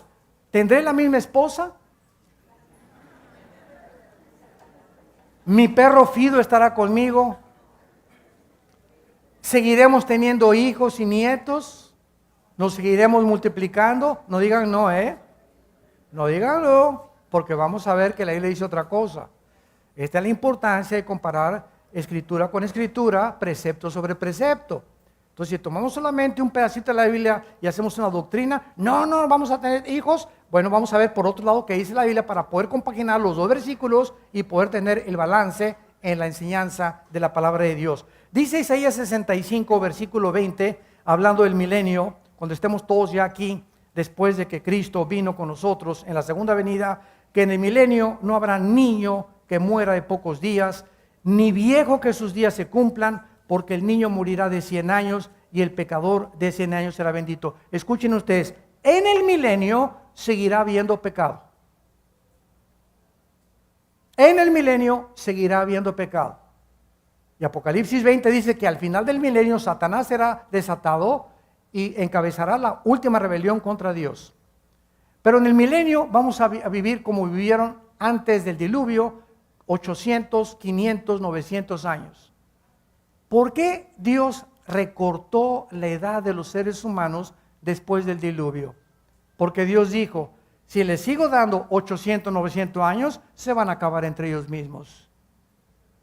¿tendré la misma esposa? ¿Mi perro Fido estará conmigo? ¿Seguiremos teniendo hijos y nietos? ¿Nos seguiremos multiplicando? No digan no, no digan no, porque vamos a ver que la Biblia dice otra cosa. Esta es la importancia de comparar escritura con escritura, precepto sobre precepto. Entonces, si tomamos solamente un pedacito de la Biblia y hacemos una doctrina, no vamos a tener hijos. Bueno, vamos a ver por otro lado qué dice la Biblia para poder compaginar los dos versículos y poder tener el balance en la enseñanza de la palabra de Dios. Dice Isaías 65, versículo 20, hablando del milenio, cuando estemos todos ya aquí, después de que Cristo vino con nosotros en la segunda venida, que en el milenio no habrá niño que muera de pocos días, ni viejo que sus días se cumplan, porque el niño morirá de 100 años y el pecador de 100 años será bendito. Escuchen ustedes, en el milenio seguirá habiendo pecado. En el milenio seguirá habiendo pecado. Y Apocalipsis 20 dice que al final del milenio Satanás será desatado y encabezará la última rebelión contra Dios. Pero en el milenio vamos a vivir como vivieron antes del diluvio, 800, 500, 900 años. ¿Por qué Dios recortó la edad de los seres humanos después del diluvio? Porque Dios dijo, si les sigo dando 800, 900 años, se van a acabar entre ellos mismos.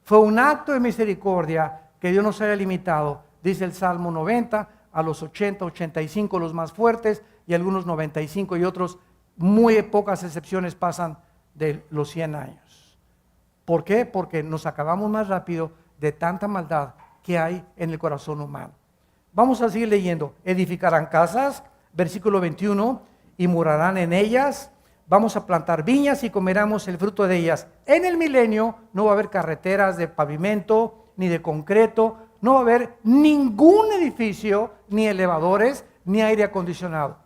Fue un acto de misericordia que Dios nos haya limitado, dice el Salmo 90, a los 80, 85 los más fuertes y algunos 95 y otros, muy pocas excepciones pasan de los 100 años. ¿Por qué? Porque nos acabamos más rápido de tanta maldad que hay en el corazón humano. Vamos a seguir leyendo. Edificarán casas, versículo 21, y morarán en ellas. Vamos a plantar viñas y comeremos el fruto de ellas. En el milenio no va a haber carreteras de pavimento ni de concreto, no va a haber ningún edificio, ni elevadores, ni aire acondicionado.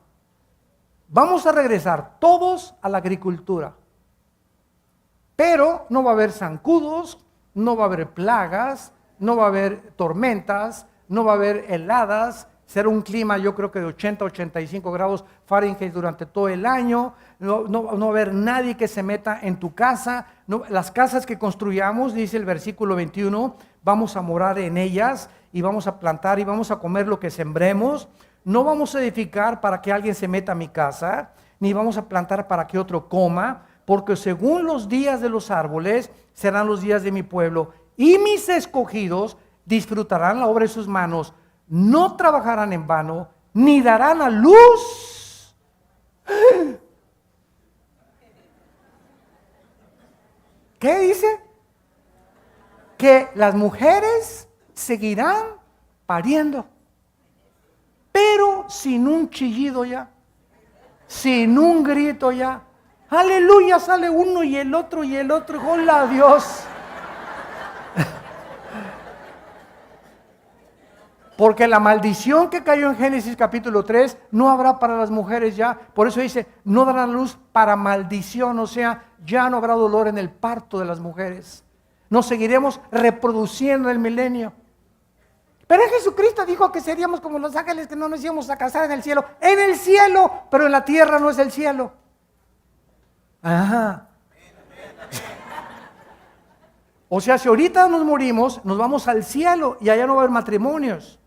Vamos a regresar todos a la agricultura. Pero no va a haber zancudos, no va a haber plagas, no va a haber tormentas, no va a haber heladas. Será un clima, yo creo que de 80 a 85 grados Fahrenheit durante todo el año. No va a haber nadie que se meta en tu casa. No, las casas que construyamos, dice el versículo 21, vamos a morar en ellas y vamos a plantar y vamos a comer lo que sembremos. No vamos a edificar para que alguien se meta a mi casa, ni vamos a plantar para que otro coma, porque según los días de los árboles serán los días de mi pueblo, y mis escogidos disfrutarán la obra de sus manos. No trabajarán en vano, ni darán a luz. ¿Qué dice? Que las mujeres seguirán pariendo, pero sin un chillido ya, sin un grito ya. Aleluya, sale uno y el otro, hola Dios. Porque la maldición que cayó en Génesis capítulo 3 no habrá para las mujeres ya. Por eso dice, no darán luz para maldición, o sea, ya no habrá dolor en el parto de las mujeres. Nos seguiremos reproduciendo en el milenio. Pero Jesucristo dijo que seríamos como los ángeles, que no nos íbamos a casar en el cielo. En el cielo, pero en la tierra no es el cielo. Ajá. O sea, si ahorita nos morimos, nos vamos al cielo y allá no va a haber matrimonios.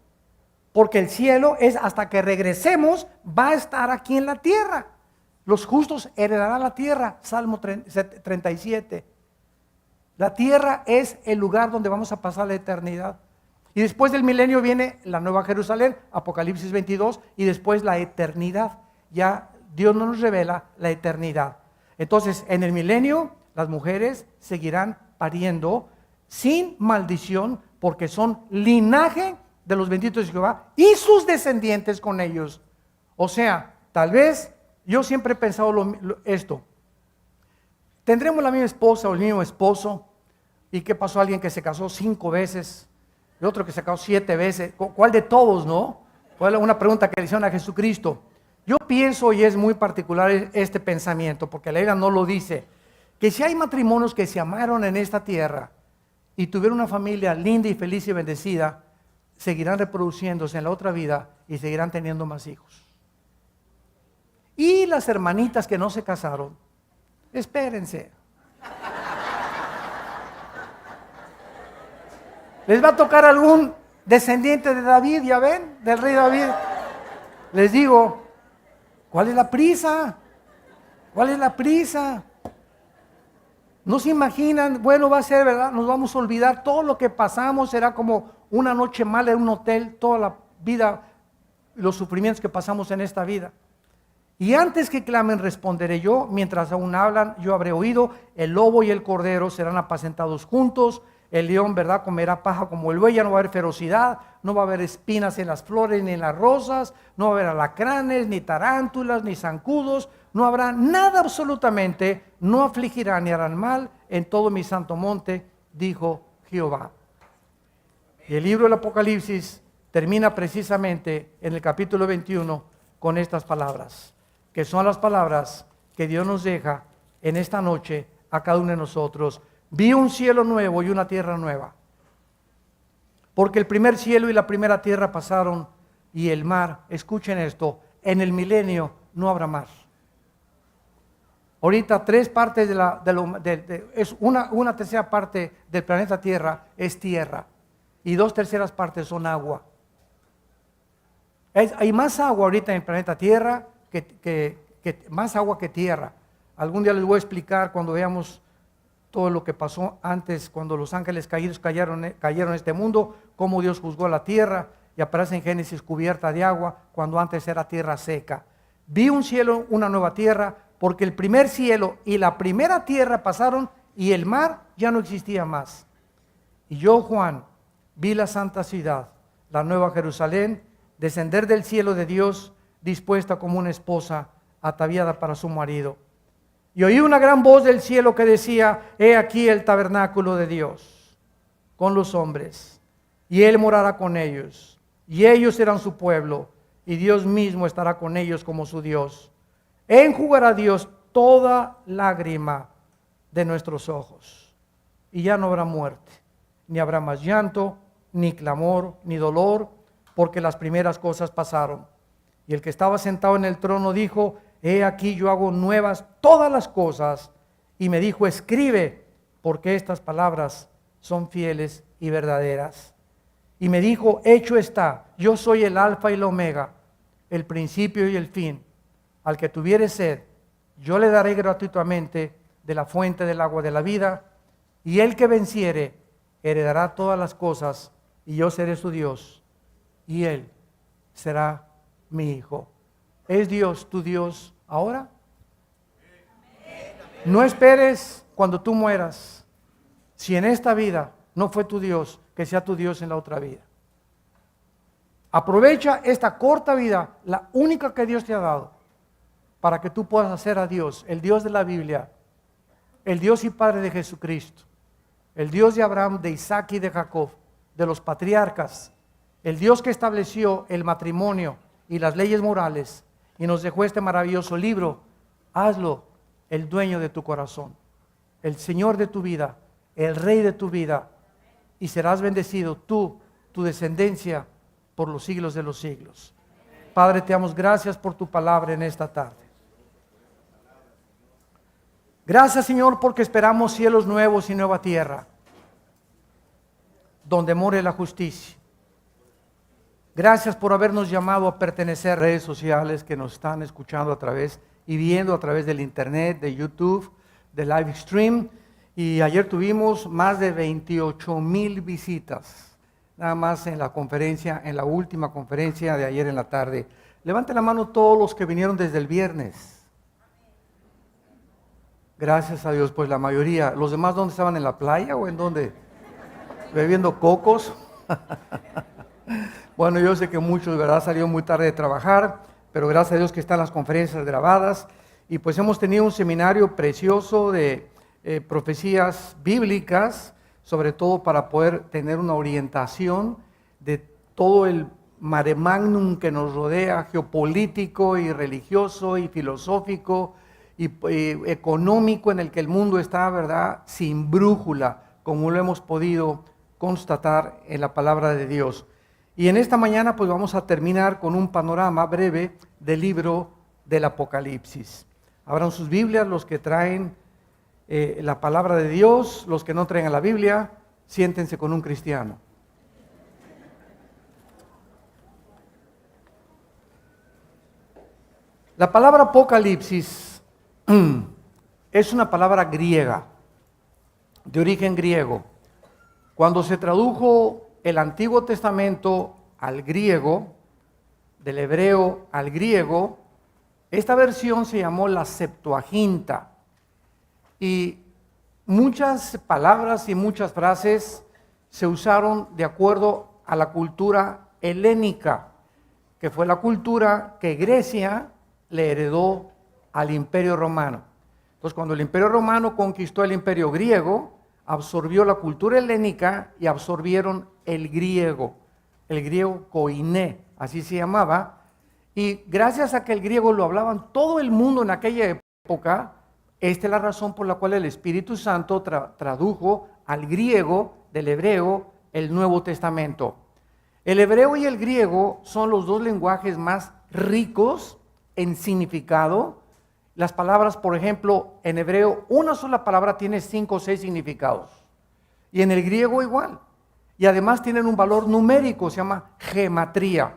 Porque el cielo es hasta que regresemos, va a estar aquí en la tierra. Los justos heredarán la tierra, Salmo 37. La tierra es el lugar donde vamos a pasar la eternidad. Y después del milenio viene la Nueva Jerusalén, Apocalipsis 22, y después la eternidad. Ya Dios no nos revela la eternidad. Entonces, en el milenio, las mujeres seguirán pariendo sin maldición, porque son linaje de los benditos de Jehová y sus descendientes con ellos. O sea, tal vez, yo siempre he pensado esto, tendremos la misma esposa o el mismo esposo, ¿Y qué pasó a alguien que se casó 5 veces? Y otro que se casó 7 veces. ¿Cuál de todos, no? Fue una pregunta que le hicieron a Jesucristo. Yo pienso, y es muy particular este pensamiento, porque la Biblia no lo dice, que si hay matrimonios que se amaron en esta tierra y tuvieron una familia linda y feliz y bendecida, seguirán reproduciéndose en la otra vida y seguirán teniendo más hijos. Y las hermanitas que no se casaron, espérense. Les va a tocar algún descendiente de David, ya ven, del rey David. Les digo, ¿cuál es la prisa? ¿Cuál es la prisa? No se imaginan, bueno, va a ser, ¿verdad? Nos vamos a olvidar, todo lo que pasamos será como una noche mala en un hotel, toda la vida, los sufrimientos que pasamos en esta vida. Y antes que clamen responderé yo, mientras aún hablan yo habré oído, el lobo y el cordero serán apacentados juntos, el león, ¿verdad?, comerá paja como el buey, ya no va a haber ferocidad, no va a haber espinas en las flores ni en las rosas, no va a haber alacranes, ni tarántulas, ni zancudos, no habrá nada absolutamente, no afligirán ni harán mal en todo mi santo monte, dijo Jehová. Y el libro del Apocalipsis termina precisamente en el capítulo 21 con estas palabras, que son las palabras que Dios nos deja en esta noche a cada uno de nosotros. Vi un cielo nuevo y una tierra nueva, porque el primer cielo y la primera tierra pasaron y el mar, escuchen esto, en el milenio no habrá mar. Ahorita 3 partes es una tercera parte del planeta Tierra es tierra y 2 terceras partes son agua. Hay más agua ahorita en el planeta Tierra más agua que tierra. Algún día les voy a explicar cuando veamos todo lo que pasó antes, cuando los ángeles caídos cayeron en este mundo, cómo Dios juzgó la tierra, y aparece en Génesis cubierta de agua, cuando antes era tierra seca. Vi un cielo, una nueva tierra, porque el primer cielo y la primera tierra pasaron y el mar ya no existía más. Y yo, Juan, vi la santa ciudad, la nueva Jerusalén, descender del cielo de Dios, dispuesta como una esposa ataviada para su marido. Y oí una gran voz del cielo que decía: he aquí el tabernáculo de Dios con los hombres, y Él morará con ellos, y ellos serán su pueblo, y Dios mismo estará con ellos como su Dios. Enjugará Dios toda lágrima de nuestros ojos, y ya no habrá muerte, ni habrá más llanto, ni clamor, ni dolor, porque las primeras cosas pasaron. Y el que estaba sentado en el trono dijo: he aquí yo hago nuevas todas las cosas. Y me dijo: escribe, porque estas palabras son fieles y verdaderas. Y me dijo: hecho está, yo soy el alfa y la omega, el principio y el fin. Al que tuviere sed, yo le daré gratuitamente de la fuente del agua de la vida, y el que venciere heredará todas las cosas, y yo seré su Dios, y él será mi hijo. ¿Es Dios tu Dios ahora? No esperes cuando tú mueras. Si en esta vida no fue tu Dios, que sea tu Dios en la otra vida. Aprovecha esta corta vida, la única que Dios te ha dado, para que tú puedas hacer a Dios, el Dios de la Biblia, el Dios y Padre de Jesucristo, el Dios de Abraham, de Isaac y de Jacob, de los patriarcas, el Dios que estableció el matrimonio y las leyes morales y nos dejó este maravilloso libro. Hazlo el dueño de tu corazón, el Señor de tu vida, el Rey de tu vida, y serás bendecido tú, tu descendencia, por los siglos de los siglos. Padre, te damos gracias por tu palabra en esta tarde. Gracias, Señor, porque esperamos cielos nuevos y nueva tierra, donde more la justicia. Gracias por habernos llamado a pertenecer a redes sociales que nos están escuchando a través y viendo a través del internet, de YouTube, de live stream. Y ayer tuvimos más de 28,000 visitas, nada más en la conferencia, en la última conferencia de ayer en la tarde. Levante la mano todos los que vinieron desde el viernes. Gracias a Dios, pues la mayoría. ¿Los demás dónde estaban? ¿En la playa o en dónde? ¿Bebiendo cocos? Bueno, yo sé que muchos, ¿verdad?, salieron muy tarde de trabajar, pero gracias a Dios que están las conferencias grabadas. Y pues hemos tenido un seminario precioso de profecías bíblicas sobre todo para poder tener una orientación de todo el mare magnum que nos rodea, geopolítico y religioso y filosófico y económico, en el que el mundo está, ¿verdad?, sin brújula, como lo hemos podido constatar en la palabra de Dios. Y en esta mañana pues vamos a terminar con un panorama breve del libro del Apocalipsis. Abran sus Biblias los que traen la palabra de Dios, los que no traen a la Biblia, siéntense con un cristiano. La palabra Apocalipsis es una palabra griega, de origen griego. Cuando se tradujo el Antiguo Testamento al griego, del hebreo al griego, esta versión se llamó la Septuaginta. Y muchas palabras y muchas frases se usaron de acuerdo a la cultura helénica, que fue la cultura que Grecia le heredó al Imperio Romano. Entonces, cuando el Imperio Romano conquistó el Imperio griego, absorbió la cultura helénica y absorbieron el griego koiné, así se llamaba. Y gracias a que el griego lo hablaban todo el mundo en aquella época, esta es la razón por la cual el Espíritu Santo tradujo al griego del hebreo el Nuevo Testamento. El hebreo y el griego son los dos lenguajes más ricos en significado. Las palabras, por ejemplo, en hebreo, una sola palabra tiene 5 o 6 significados. Y en el griego igual. Y además tienen un valor numérico, se llama gematría.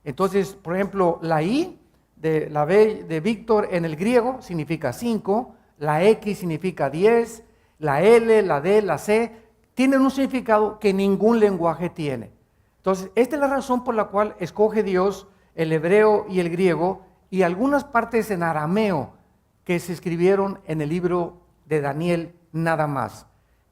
Entonces, por ejemplo, la I, la B de Víctor en el griego significa 5, la X significa 10, la L, la D, la C, tienen un significado que ningún lenguaje tiene. Entonces, esta es la razón por la cual escoge Dios el hebreo y el griego y algunas partes en arameo que se escribieron en el libro de Daniel nada más.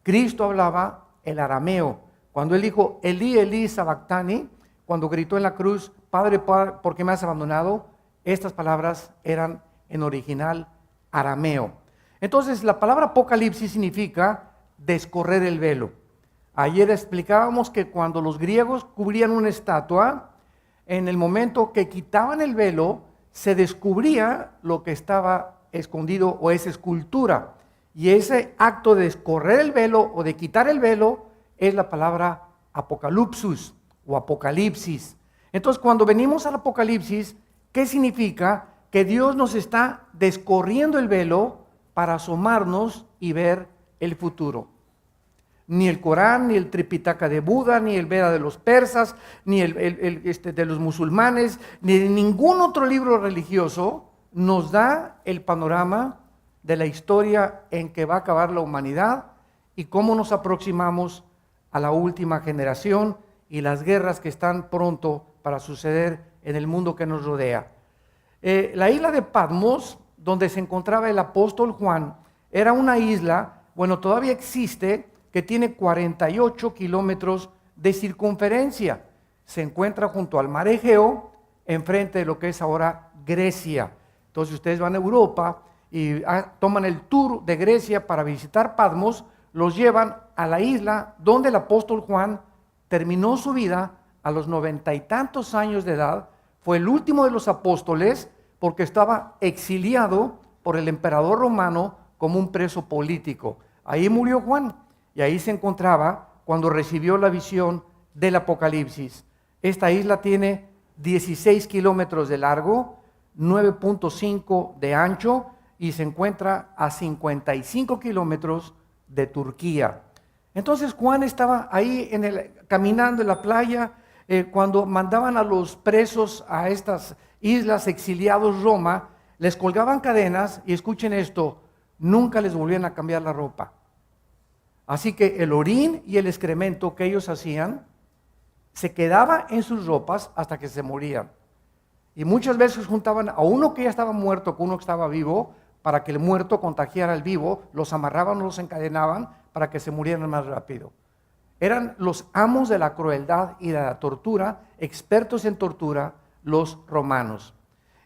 Cristo hablaba el arameo. Cuando él dijo, Elí, Elí, sabactani, cuando gritó en la cruz, Padre, ¿por qué me has abandonado? Estas palabras eran en original arameo. Entonces, la palabra Apocalipsis significa descorrer el velo. Ayer explicábamos que cuando los griegos cubrían una estatua, en el momento que quitaban el velo, se descubría lo que estaba escondido o esa escultura. Y ese acto de descorrer el velo o de quitar el velo es la palabra apocalipsis o apocalipsis. Entonces, cuando venimos al Apocalipsis, ¿qué significa? Que Dios nos está descorriendo el velo para asomarnos y ver el futuro. Ni el Corán, ni el Tripitaka de Buda, ni el Veda de los persas, ni de los musulmanes, ni ningún otro libro religioso nos da el panorama de la historia en que va a acabar la humanidad y cómo nos aproximamos a la última generación y las guerras que están pronto para suceder en el mundo que nos rodea. La isla de Patmos, donde se encontraba el apóstol Juan, era una isla, bueno, todavía existe, que tiene 48 kilómetros de circunferencia. Se encuentra junto al mar Egeo, enfrente de lo que es ahora Grecia. Entonces ustedes van a Europa y toman el tour de Grecia para visitar Patmos, los llevan a la isla donde el apóstol Juan terminó su vida a los 90 y tantos años de edad. Fue el último de los apóstoles porque estaba exiliado por el emperador romano como un preso político. Ahí murió Juan y ahí se encontraba cuando recibió la visión del Apocalipsis. Esta isla tiene 16 kilómetros de largo, 9.5 de ancho y se encuentra a 55 kilómetros de Turquía. Entonces Juan estaba ahí caminando en la playa cuando mandaban a los presos a estas islas exiliados Roma, les colgaban cadenas y escuchen esto, nunca les volvían a cambiar la ropa. Así que el orín y el excremento que ellos hacían se quedaba en sus ropas hasta que se morían. Y muchas veces juntaban a uno que ya estaba muerto con uno que estaba vivo para que el muerto contagiara al vivo, los amarraban o los encadenaban para que se murieran más rápido. Eran los amos de la crueldad y de la tortura, expertos en tortura, los romanos.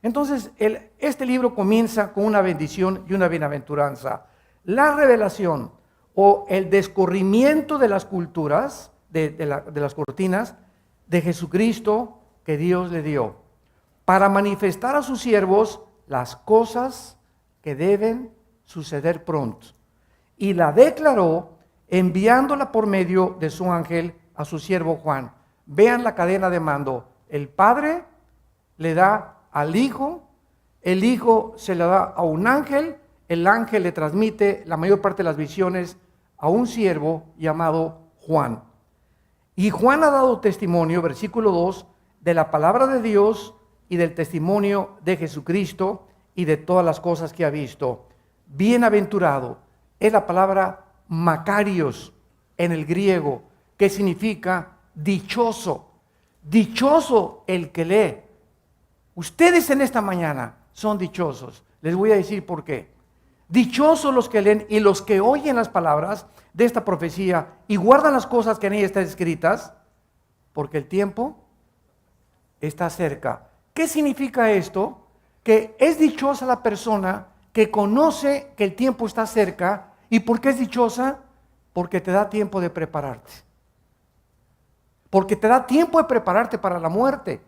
Entonces, este libro comienza con una bendición y una bienaventuranza. La revelación o el descorrimiento de las culturas, de las cortinas de Jesucristo que Dios le dio, para manifestar a sus siervos las cosas que deben suceder pronto. Y la declaró enviándola por medio de su ángel a su siervo Juan. Vean la cadena de mando. El Padre le da al Hijo, el Hijo se le da a un ángel, el ángel le transmite la mayor parte de las visiones a un siervo llamado Juan. Y Juan ha dado testimonio, versículo 2, de la palabra de Dios y del testimonio de Jesucristo y de todas las cosas que ha visto. Bienaventurado es la palabra Macarios en el griego, que significa dichoso. Dichoso el que lee. Ustedes en esta mañana son dichosos. Les voy a decir por qué. Dichosos los que leen y los que oyen las palabras de esta profecía y guardan las cosas que en ella están escritas, porque el tiempo está cerca. ¿Qué significa esto? Que es dichosa la persona que conoce que el tiempo está cerca. ¿Y por qué es dichosa? Porque te da tiempo de prepararte. Porque te da tiempo de prepararte para la muerte.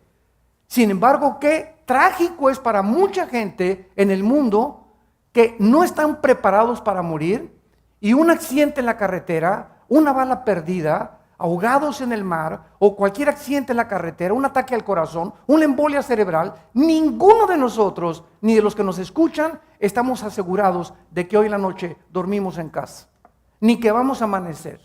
Sin embargo, qué trágico es para mucha gente en el mundo que no están preparados para morir, y un accidente en la carretera, una bala perdida, ahogados en el mar, o cualquier accidente en la carretera, un ataque al corazón, una embolia cerebral, ninguno de nosotros, ni de los que nos escuchan, estamos asegurados de que hoy en la noche dormimos en casa, ni que vamos a amanecer.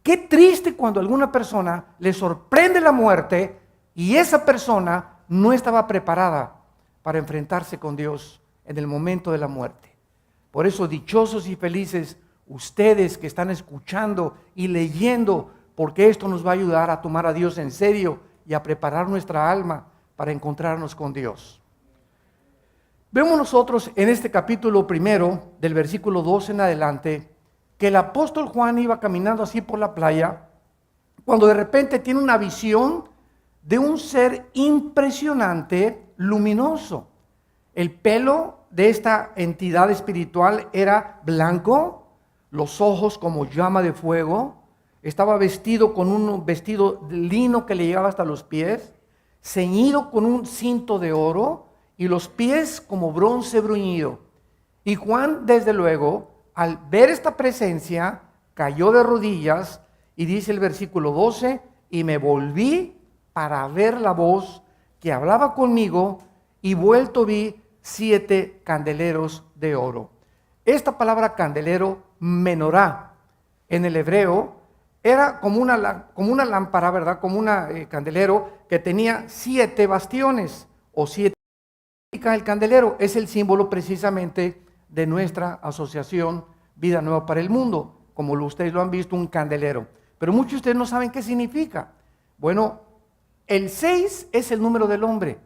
Qué triste cuando a alguna persona le sorprende la muerte y esa persona no estaba preparada para enfrentarse con Dios en el momento de la muerte. Por eso, dichosos y felices ustedes que están escuchando y leyendo, porque esto nos va a ayudar a tomar a Dios en serio y a preparar nuestra alma para encontrarnos con Dios. Vemos nosotros en este capítulo primero, del versículo 2 en adelante, que el apóstol Juan iba caminando así por la playa, cuando de repente tiene una visión de un ser impresionante, luminoso. El pelo de esta entidad espiritual era blanco, los ojos como llama de fuego, estaba vestido con un vestido de lino que le llegaba hasta los pies, ceñido con un cinto de oro y los pies como bronce bruñido. Y Juan, desde luego, al ver esta presencia, cayó de rodillas y dice el versículo 12, y me volví para ver la voz que hablaba conmigo y vuelto vi 7 candeleros de oro. Esta palabra candelero, menorá, en el hebreo, era como una lámpara, ¿verdad? Como un candelero que tenía 7 bastiones o 7. El candelero es el símbolo precisamente de nuestra asociación Vida Nueva para el Mundo, como ustedes lo han visto, un candelero. Pero muchos de ustedes no saben qué significa. Bueno, el 6 es el número del hombre,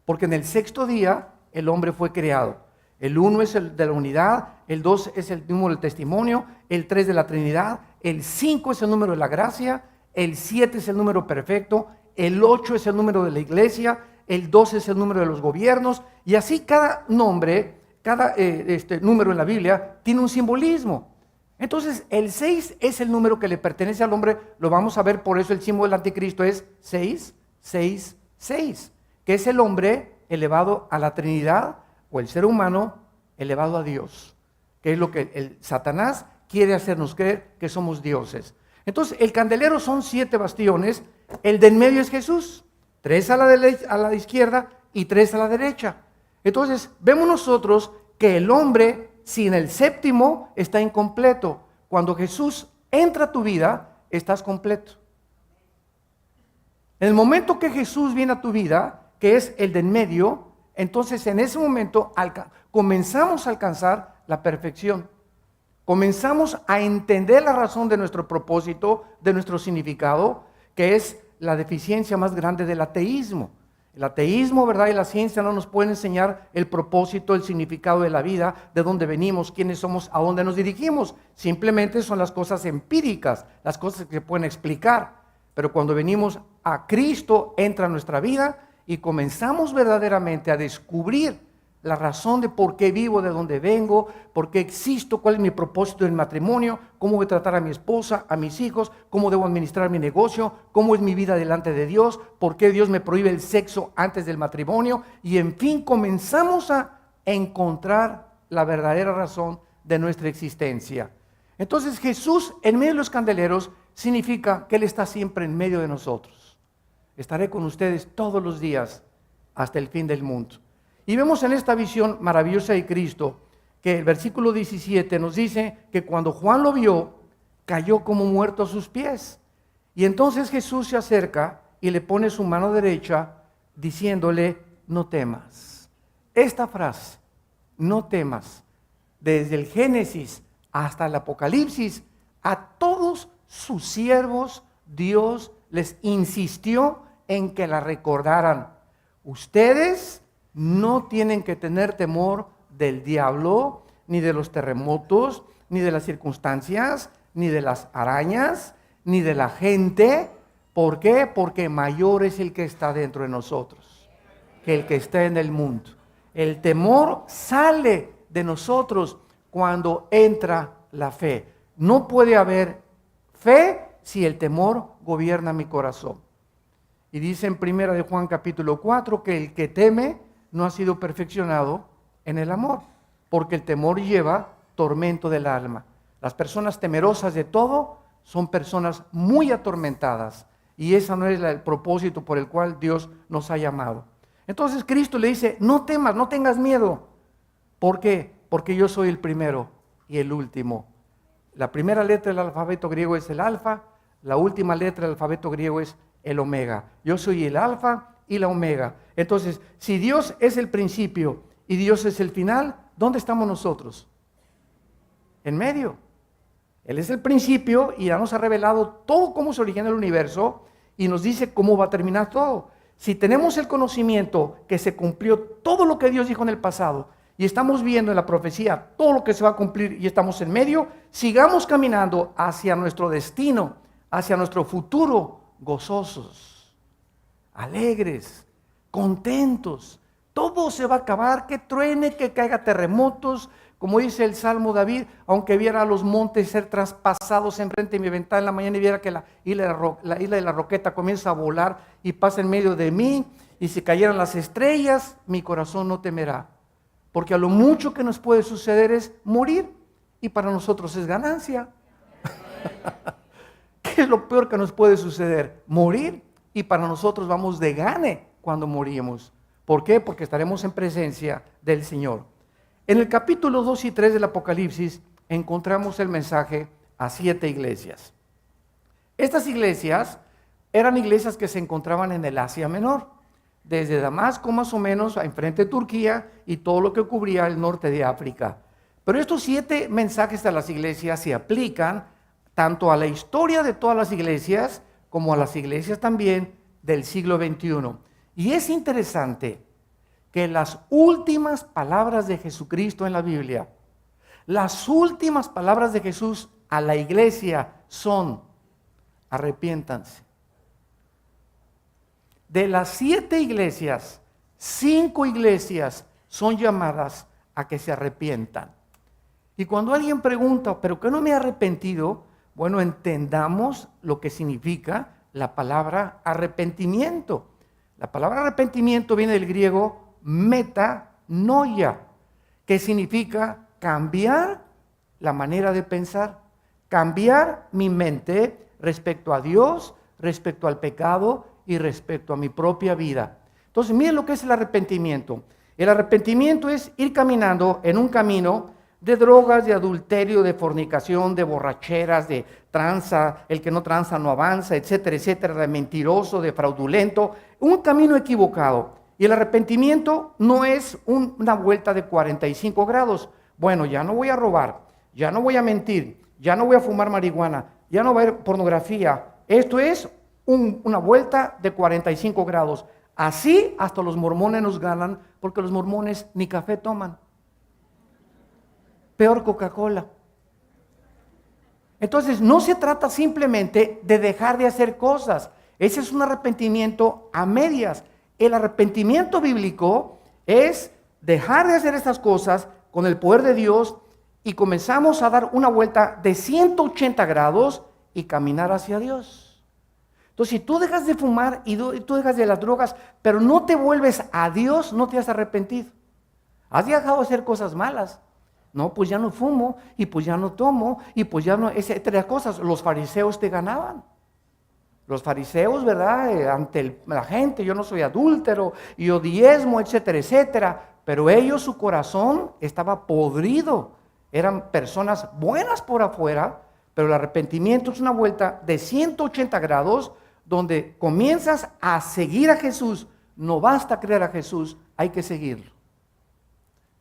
porque en el 6º día el hombre fue creado. El 1 es el de la unidad, el 2 es el número del testimonio, el 3 de la Trinidad, el 5 es el número de la gracia, el 7 es el número perfecto, el 8 es el número de la iglesia, el 12 es el número de los gobiernos, y así cada nombre, cada número en la Biblia tiene un simbolismo. Entonces el 6 es el número que le pertenece al hombre, lo vamos a ver, por eso el símbolo del anticristo es 6, 6, 6, que es el hombre elevado a la Trinidad, o el ser humano elevado a Dios, que es lo que el Satanás quiere hacernos creer, que somos dioses. Entonces el candelero son 7 bastiones, el de en medio es Jesús, 3 a la izquierda y 3 a la derecha. Entonces vemos nosotros que el hombre sin el 7º está incompleto. Cuando Jesús entra a tu vida, estás completo. En el momento que Jesús viene a tu vida, que es el de en medio, entonces en ese momento comenzamos a alcanzar la perfección. Comenzamos a entender la razón de nuestro propósito, de nuestro significado, que es la deficiencia más grande del ateísmo. El ateísmo, ¿verdad? Y la ciencia no nos pueden enseñar el propósito, el significado de la vida, de dónde venimos, quiénes somos, a dónde nos dirigimos. Simplemente son las cosas empíricas, las cosas que se pueden explicar. Pero cuando venimos a Cristo, entra a nuestra vida y comenzamos verdaderamente a descubrir la razón de por qué vivo, de dónde vengo, por qué existo, cuál es mi propósito del matrimonio, cómo voy a tratar a mi esposa, a mis hijos, cómo debo administrar mi negocio, cómo es mi vida delante de Dios, por qué Dios me prohíbe el sexo antes del matrimonio. Y en fin, comenzamos a encontrar la verdadera razón de nuestra existencia. Entonces Jesús en medio de los candeleros significa que Él está siempre en medio de nosotros. Estaré con ustedes todos los días hasta el fin del mundo. Y vemos en esta visión maravillosa de Cristo que el versículo 17 nos dice que cuando Juan lo vio, cayó como muerto a sus pies. Y entonces Jesús se acerca y le pone su mano derecha diciéndole, no temas. Esta frase, no temas, desde el Génesis hasta el Apocalipsis, a todos sus siervos Dios les insistió en que la recordaran. Ustedes no tienen que tener temor del diablo, ni de los terremotos, ni de las circunstancias, ni de las arañas, ni de la gente. ¿Por qué? Porque mayor es el que está dentro de nosotros que el que está en el mundo. El temor sale de nosotros cuando entra la fe. No puede haber fe si el temor gobierna mi corazón. Y dice en 1 de Juan capítulo 4 que el que teme no ha sido perfeccionado en el amor, porque el temor lleva tormento del alma. Las personas temerosas de todo son personas muy atormentadas, y ese no es el propósito por el cual Dios nos ha llamado. Entonces Cristo le dice, no temas, no tengas miedo. ¿Por qué? Porque yo soy el primero y el último. La primera letra del alfabeto griego es el alfa, la última letra del alfabeto griego es el omega. Yo soy el alfa y la omega. Entonces, si Dios es el principio y Dios es el final, ¿dónde estamos nosotros? En medio. Él es el principio y ya nos ha revelado todo cómo se origina el universo y nos dice cómo va a terminar todo. Si tenemos el conocimiento que se cumplió todo lo que Dios dijo en el pasado y estamos viendo en la profecía todo lo que se va a cumplir y estamos en medio, sigamos caminando hacia nuestro destino, hacia nuestro futuro, gozosos, alegres, contentos. Todo se va a acabar, que truene, que caiga terremotos, como dice el Salmo David, aunque viera los montes ser traspasados enfrente de mi ventana en la mañana y viera que la isla de la Roqueta comienza a volar y pasa en medio de mí, y si cayeran las estrellas, mi corazón no temerá, porque a lo mucho que nos puede suceder es morir, y para nosotros es ganancia. ¿Qué es lo peor que nos puede suceder? Morir, y para nosotros vamos de gane cuando morimos. ¿Por qué? Porque estaremos en presencia del Señor. En el capítulo 2 y 3 del Apocalipsis encontramos el mensaje a 7 iglesias. Estas iglesias eran iglesias que se encontraban en el Asia Menor, desde Damasco más o menos, enfrente de Turquía y todo lo que cubría el norte de África. Pero estos 7 mensajes a las iglesias se aplican tanto a la historia de todas las iglesias como a las iglesias también del siglo XXI. Y es interesante que las últimas palabras de Jesucristo en la Biblia, las últimas palabras de Jesús a la iglesia son: arrepiéntanse. De las 7 iglesias, 5 iglesias son llamadas a que se arrepientan. Y cuando alguien pregunta, ¿pero qué no me he arrepentido? Bueno, entendamos lo que significa la palabra arrepentimiento. La palabra arrepentimiento viene del griego metanoia, que significa cambiar la manera de pensar, cambiar mi mente respecto a Dios, respecto al pecado y respecto a mi propia vida. Entonces, miren lo que es el arrepentimiento. El arrepentimiento es ir caminando en un camino de drogas, de adulterio, de fornicación, de borracheras, de tranza, el que no tranza no avanza, etcétera, etcétera, de mentiroso, de fraudulento, un camino equivocado. Y el arrepentimiento no es una vuelta de 45 grados. Bueno, ya no voy a robar, ya no voy a mentir, ya no voy a fumar marihuana, ya no va a haber pornografía. Esto es una vuelta de 45 grados. Así hasta los mormones nos ganan, porque los mormones ni café toman. Peor Coca-Cola. Entonces, no se trata simplemente de dejar de hacer cosas. Ese es un arrepentimiento a medias. El arrepentimiento bíblico es dejar de hacer estas cosas con el poder de Dios y comenzamos a dar una vuelta de 180 grados y caminar hacia Dios. Entonces, si tú dejas de fumar y tú dejas de las drogas, pero no te vuelves a Dios, no te has arrepentido. Has dejado de hacer cosas malas. No, pues ya no fumo, y pues ya no tomo, y pues ya no, etcétera cosas. Los fariseos te ganaban. Los fariseos, ¿verdad? Ante la gente, yo no soy adúltero, yo diezmo, etcétera, etcétera. Pero ellos, su corazón estaba podrido. Eran personas buenas por afuera, pero el arrepentimiento es una vuelta de 180 grados, donde comienzas a seguir a Jesús. No basta creer a Jesús, hay que seguirlo.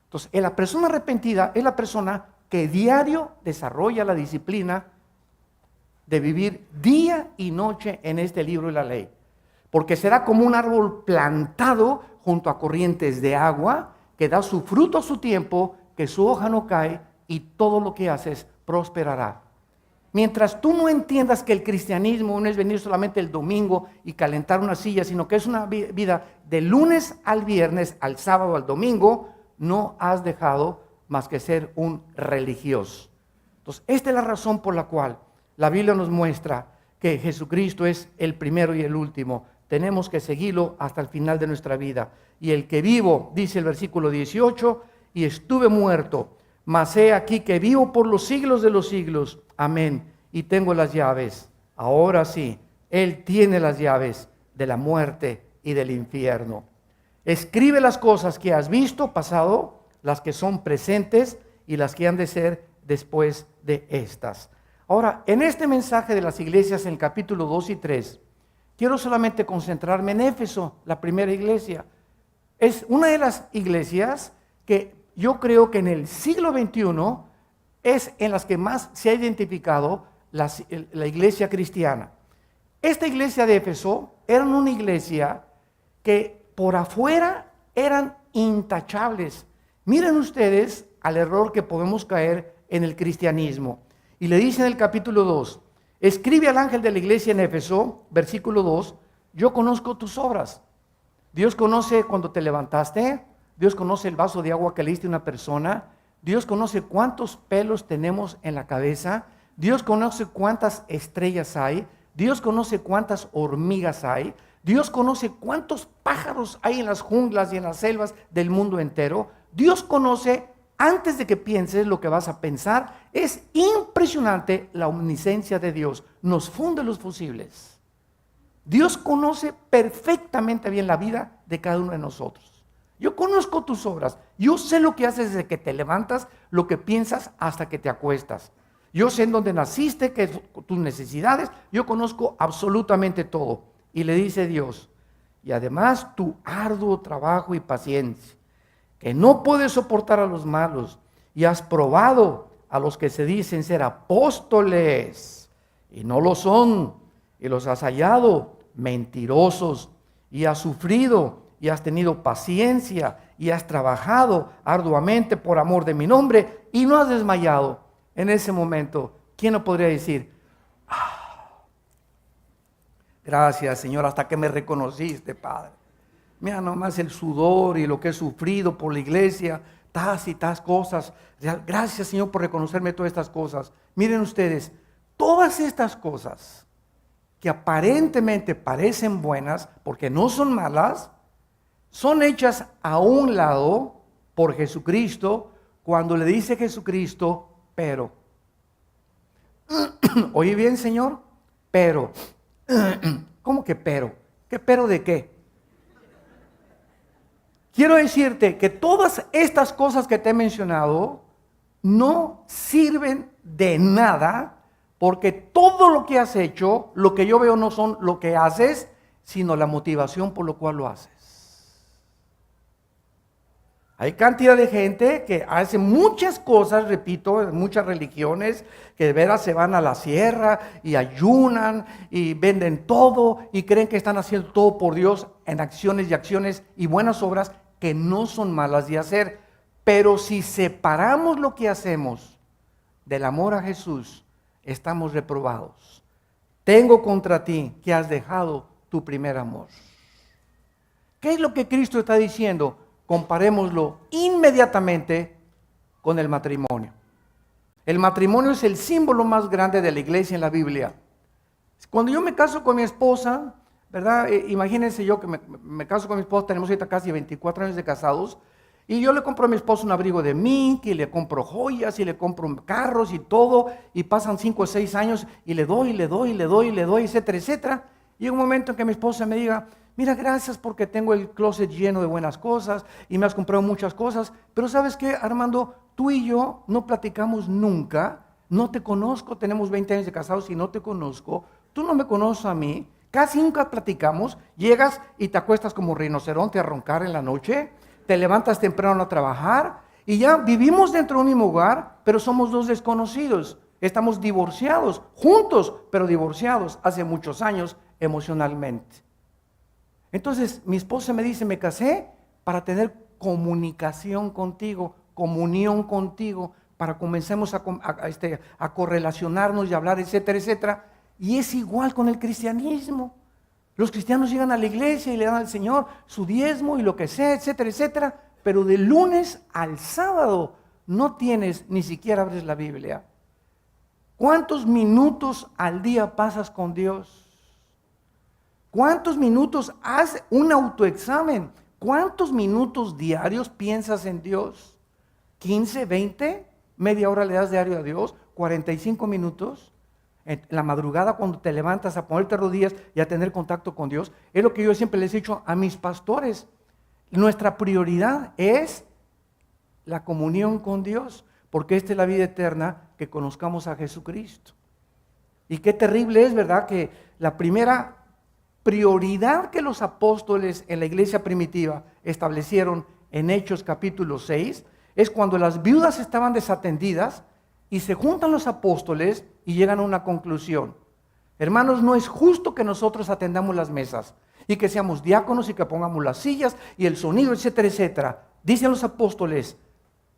Entonces, la persona arrepentida es la persona que diario desarrolla la disciplina de vivir día y noche en este libro de la ley. Porque será como un árbol plantado junto a corrientes de agua, que da su fruto a su tiempo, que su hoja no cae y todo lo que haces prosperará. Mientras tú no entiendas que el cristianismo no es venir solamente el domingo y calentar una silla, sino que es una vida de lunes al viernes, al sábado, al domingo, no has dejado más que ser un religioso. Entonces, esta es la razón por la cual la Biblia nos muestra que Jesucristo es el primero y el último. Tenemos que seguirlo hasta el final de nuestra vida. Y el que vivo, dice el versículo 18, y estuve muerto, mas he aquí que vivo por los siglos de los siglos. Amén. Y tengo las llaves. Ahora sí, Él tiene las llaves de la muerte y del infierno. Escribe las cosas que has visto, pasado, las que son presentes y las que han de ser después de estas. Ahora, en este mensaje de las iglesias en el capítulo 2 y 3, quiero solamente concentrarme en Éfeso, la primera iglesia. Es una de las iglesias que yo creo que en el siglo XXI es en las que más se ha identificado la iglesia cristiana. Esta iglesia de Éfeso era una iglesia que por afuera eran intachables. Miren ustedes al error que podemos caer en el cristianismo. Y le dice en el capítulo 2, escribe al ángel de la iglesia en Éfeso, versículo 2, yo conozco tus obras. Dios conoce cuando te levantaste, Dios conoce el vaso de agua que le diste a una persona, Dios conoce cuántos pelos tenemos en la cabeza, Dios conoce cuántas estrellas hay, Dios conoce cuántas hormigas hay, Dios conoce cuántos pájaros hay en las junglas y en las selvas del mundo entero. Dios conoce antes de que pienses lo que vas a pensar. Es impresionante la omnisciencia de Dios. Nos funde los fusibles. Dios conoce perfectamente bien la vida de cada uno de nosotros. Yo conozco tus obras. Yo sé lo que haces desde que te levantas, lo que piensas hasta que te acuestas. Yo sé en dónde naciste, qué tus necesidades. Yo conozco absolutamente todo. Y le dice Dios, y además tu arduo trabajo y paciencia, que no puedes soportar a los malos, y has probado a los que se dicen ser apóstoles, y no lo son, y los has hallado mentirosos, y has sufrido, y has tenido paciencia, y has trabajado arduamente por amor de mi nombre, y no has desmayado. En ese momento, ¿quién no podría decir, gracias, Señor, hasta que me reconociste, Padre? Mira nomás el sudor y lo que he sufrido por la iglesia, tas y tas cosas. Gracias, Señor, por reconocerme todas estas cosas. Miren ustedes, todas estas cosas que aparentemente parecen buenas, porque no son malas, son hechas a un lado por Jesucristo, cuando le dice Jesucristo, pero. Oye bien, Señor, pero. ¿Cómo que pero? ¿Qué pero de qué? Quiero decirte que todas estas cosas que te he mencionado no sirven de nada, porque todo lo que has hecho, lo que yo veo no son lo que haces, sino la motivación por lo cual lo haces. Hay cantidad de gente que hace muchas cosas, repito, en muchas religiones, que de veras se van a la sierra y ayunan y venden todo y creen que están haciendo todo por Dios en acciones y acciones y buenas obras que no son malas de hacer. Pero si separamos lo que hacemos del amor a Jesús, estamos reprobados. Tengo contra ti que has dejado tu primer amor. ¿Qué es lo que Cristo está diciendo? comparémoslo inmediatamente con el matrimonio. El matrimonio es el símbolo más grande de la iglesia en la Biblia. Cuando yo me caso con mi esposa, ¿verdad? Imagínense yo que me caso con mi esposa, tenemos ahorita casi 24 años de casados, y yo le compro a mi esposo un abrigo de mink, y le compro joyas, y le compro carros y todo, y pasan 5 o 6 años, y le doy, etcétera, etcétera. Y llega un momento en que mi esposa me diga, mira, gracias porque tengo el closet lleno de buenas cosas, y me has comprado muchas cosas, pero ¿sabes qué, Armando? Tú y yo no platicamos nunca, no te conozco, tenemos 20 años de casados y no te conozco, tú no me conoces a mí, casi nunca platicamos, llegas y te acuestas como rinoceronte a roncar en la noche, te levantas temprano a trabajar y ya vivimos dentro de un mismo hogar, pero somos dos desconocidos, estamos divorciados, juntos, pero divorciados hace muchos años emocionalmente. Entonces mi esposa me dice, me casé para tener comunicación contigo, comunión contigo, para comencemos a correlacionarnos y hablar, etcétera, etcétera. Y es igual con el cristianismo. Los cristianos llegan a la iglesia y le dan al Señor su diezmo y lo que sea, etcétera, etcétera. Pero de lunes al sábado no tienes, ni siquiera abres la Biblia. ¿Cuántos minutos al día pasas con Dios? ¿Cuántos minutos haces un autoexamen? ¿Cuántos minutos diarios piensas en Dios? ¿15, 20? ¿Media hora le das diario a Dios? ¿45 minutos? En la madrugada cuando te levantas a ponerte rodillas y a tener contacto con Dios. Es lo que yo siempre les he dicho a mis pastores. Nuestra prioridad es la comunión con Dios, porque esta es la vida eterna, que conozcamos a Jesucristo. Y qué terrible es, ¿verdad?, que la primera prioridad que los apóstoles en la iglesia primitiva establecieron en Hechos capítulo 6 es cuando las viudas estaban desatendidas y se juntan los apóstoles y llegan a una conclusión. Hermanos, no es justo que nosotros atendamos las mesas y que seamos diáconos y que pongamos las sillas y el sonido, etcétera, etcétera. Dicen los apóstoles,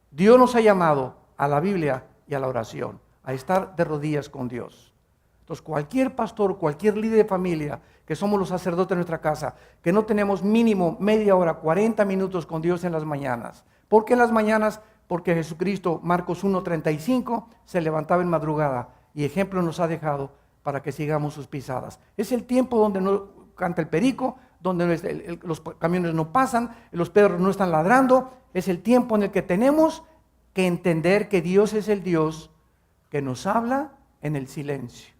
Dios nos ha llamado a la Biblia y a la oración, a estar de rodillas con Dios. Entonces, cualquier pastor, cualquier líder de familia, que somos los sacerdotes de nuestra casa, que no tenemos mínimo media hora, 40 minutos con Dios en las mañanas. ¿Por qué en las mañanas? Porque Jesucristo, Marcos 1:35, se levantaba en madrugada y ejemplo nos ha dejado para que sigamos sus pisadas. Es el tiempo donde no canta el perico, donde los camiones no pasan, los perros no están ladrando. Es el tiempo en el que tenemos que entender que Dios es el Dios que nos habla en el silencio.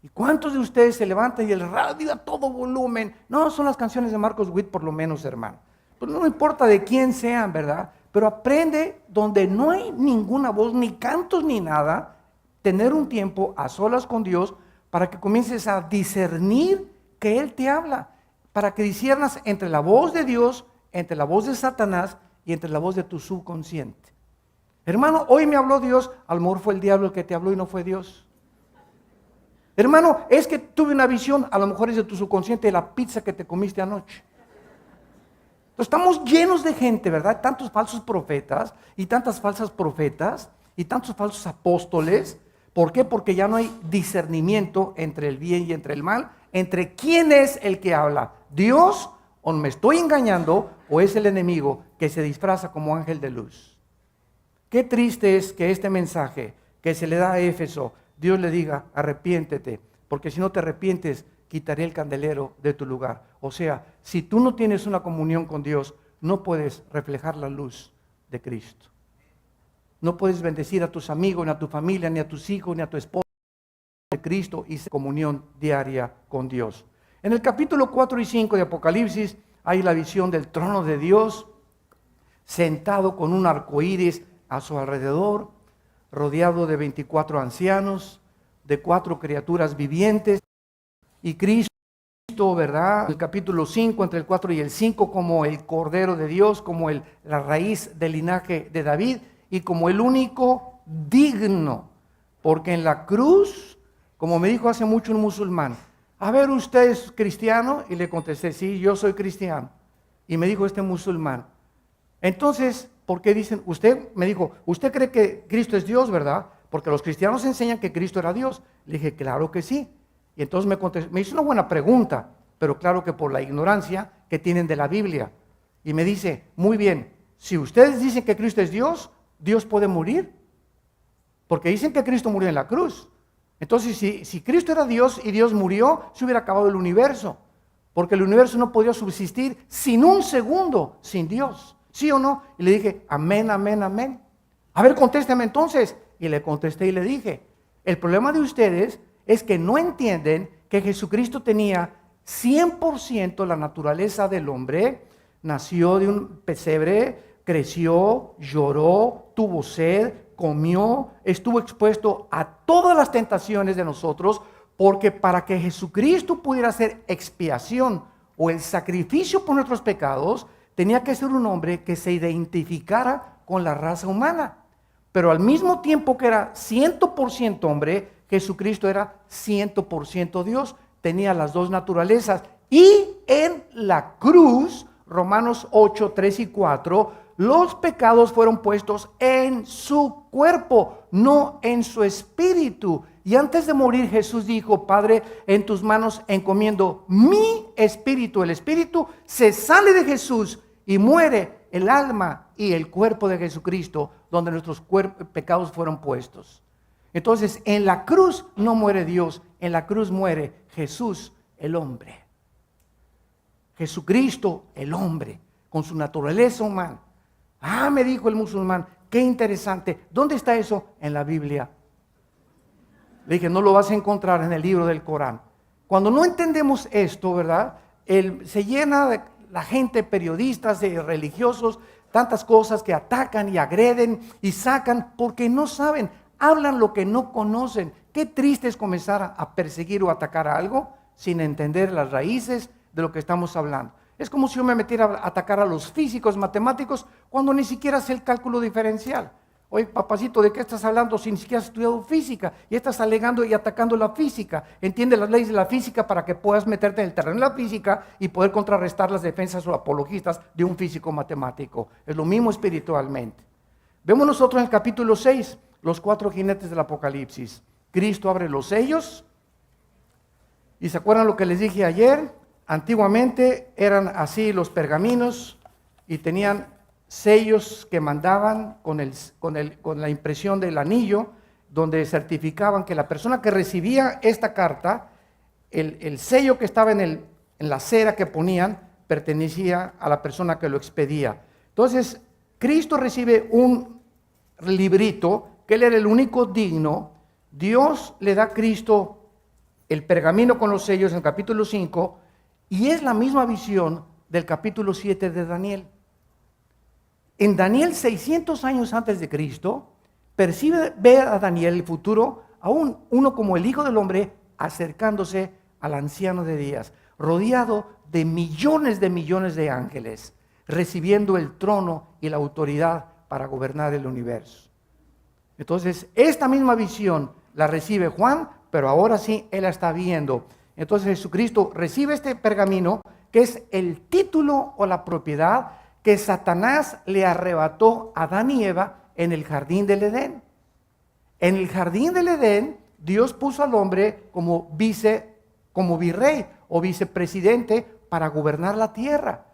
¿Y cuántos de ustedes se levantan y el radio a todo volumen? No, son las canciones de Marcos Witt por lo menos, hermano. Pues no importa de quién sean, ¿verdad? Pero aprende donde no hay ninguna voz, ni cantos, ni nada, tener un tiempo a solas con Dios para que comiences a discernir que Él te habla, para que disciernas entre la voz de Dios, entre la voz de Satanás y entre la voz de tu subconsciente. Hermano, hoy me habló Dios, a lo mejor fue el diablo el que te habló y no fue Dios. Hermano, es que tuve una visión, a lo mejor es de tu subconsciente, de la pizza que te comiste anoche. Entonces, estamos llenos de gente, ¿verdad? Tantos falsos profetas y tantas falsas profetas y tantos falsos apóstoles. ¿Por qué? Porque ya no hay discernimiento entre el bien y entre el mal, entre quién es el que habla, Dios, o me estoy engañando, o es el enemigo que se disfraza como ángel de luz. Qué triste es que este mensaje que se le da a Éfeso, Dios le diga, arrepiéntete, porque si no te arrepientes, quitaré el candelero de tu lugar. O sea, si tú no tienes una comunión con Dios, no puedes reflejar la luz de Cristo. No puedes bendecir a tus amigos, ni a tu familia, ni a tus hijos, ni a tu esposa de Cristo y comunión diaria con Dios. En el capítulo 4 y 5 de Apocalipsis hay la visión del trono de Dios, sentado con un arco iris a su alrededor, rodeado de 24 ancianos, de 4 criaturas vivientes, y Cristo, ¿verdad? El capítulo 5, entre el 4 y el 5, como el Cordero de Dios, como la raíz del linaje de David, y como el único digno, porque en la cruz, como me dijo hace mucho un musulmán, a ver, ¿usted es cristiano? Y le contesté, sí, yo soy cristiano. Y me dijo este musulmán, entonces, ¿por qué dicen? Usted me dijo, ¿usted cree que Cristo es Dios, verdad? Porque los cristianos enseñan que Cristo era Dios. Le dije, claro que sí. Y entonces me hizo una buena pregunta, pero claro que por la ignorancia que tienen de la Biblia. Y me dice, muy bien, si ustedes dicen que Cristo es Dios, ¿Dios puede morir? Porque dicen que Cristo murió en la cruz. Entonces, si Cristo era Dios y Dios murió, se hubiera acabado el universo. Porque el universo no podía subsistir sin un segundo sin Dios. ¿Sí o no? Y le dije, amén, amén, amén. A ver, contéstame entonces. Y le contesté y le dije, el problema de ustedes es que no entienden que Jesucristo tenía 100% la naturaleza del hombre. Nació de un pesebre, creció, lloró, tuvo sed, comió, estuvo expuesto a todas las tentaciones de nosotros, porque para que Jesucristo pudiera hacer expiación o el sacrificio por nuestros pecados, tenía que ser un hombre que se identificara con la raza humana. Pero al mismo tiempo que era 100% hombre, Jesucristo era 100% Dios, tenía las dos naturalezas. Y en la cruz, Romanos 8, 3 y 4, los pecados fueron puestos en su cuerpo, no en su espíritu. Y antes de morir Jesús dijo, Padre, en tus manos encomiendo mi espíritu. El espíritu se sale de Jesús y muere el alma y el cuerpo de Jesucristo, donde nuestros pecados fueron puestos. Entonces, en la cruz no muere Dios, en la cruz muere Jesús, el hombre. Jesucristo, el hombre, con su naturaleza humana. Ah, me dijo el musulmán, qué interesante. ¿Dónde está eso? En la Biblia. Le dije, no lo vas a encontrar en el libro del Corán. Cuando no entendemos esto, ¿verdad? Se llena de la gente, periodistas, religiosos, tantas cosas que atacan y agreden y sacan porque no saben, hablan lo que no conocen. Qué triste es comenzar a perseguir o atacar a algo sin entender las raíces de lo que estamos hablando. Es como si yo me metiera a atacar a los físicos, matemáticos, cuando ni siquiera sé el cálculo diferencial. Oye, papacito, ¿de qué estás hablando si ni siquiera has estudiado física? Y estás alegando y atacando la física. Entiende las leyes de la física para que puedas meterte en el terreno de la física y poder contrarrestar las defensas o apologistas de un físico matemático. Es lo mismo espiritualmente. Vemos nosotros en el capítulo 6, los 4 jinetes del Apocalipsis. Cristo abre los sellos. ¿Y se acuerdan lo que les dije ayer? Antiguamente eran así los pergaminos y tenían sellos que mandaban con la impresión del anillo, donde certificaban que la persona que recibía esta carta, el sello que estaba en la cera que ponían, pertenecía a la persona que lo expedía. Entonces, Cristo recibe un librito, que él era el único digno. Dios le da a Cristo el pergamino con los sellos en el capítulo 5, y es la misma visión del capítulo 7 de Daniel. En Daniel, 600 años antes de Cristo, ve a Daniel el futuro, aún uno como el Hijo del Hombre, acercándose al anciano de días, rodeado de millones de ángeles, recibiendo el trono y la autoridad para gobernar el universo. Entonces, esta misma visión la recibe Juan, pero ahora sí, él la está viendo. Entonces Jesucristo recibe este pergamino, que es el título o la propiedad que Satanás le arrebató a Adán y Eva en el jardín del Edén. En el jardín del Edén, Dios puso al hombre como virrey o vicepresidente para gobernar la tierra.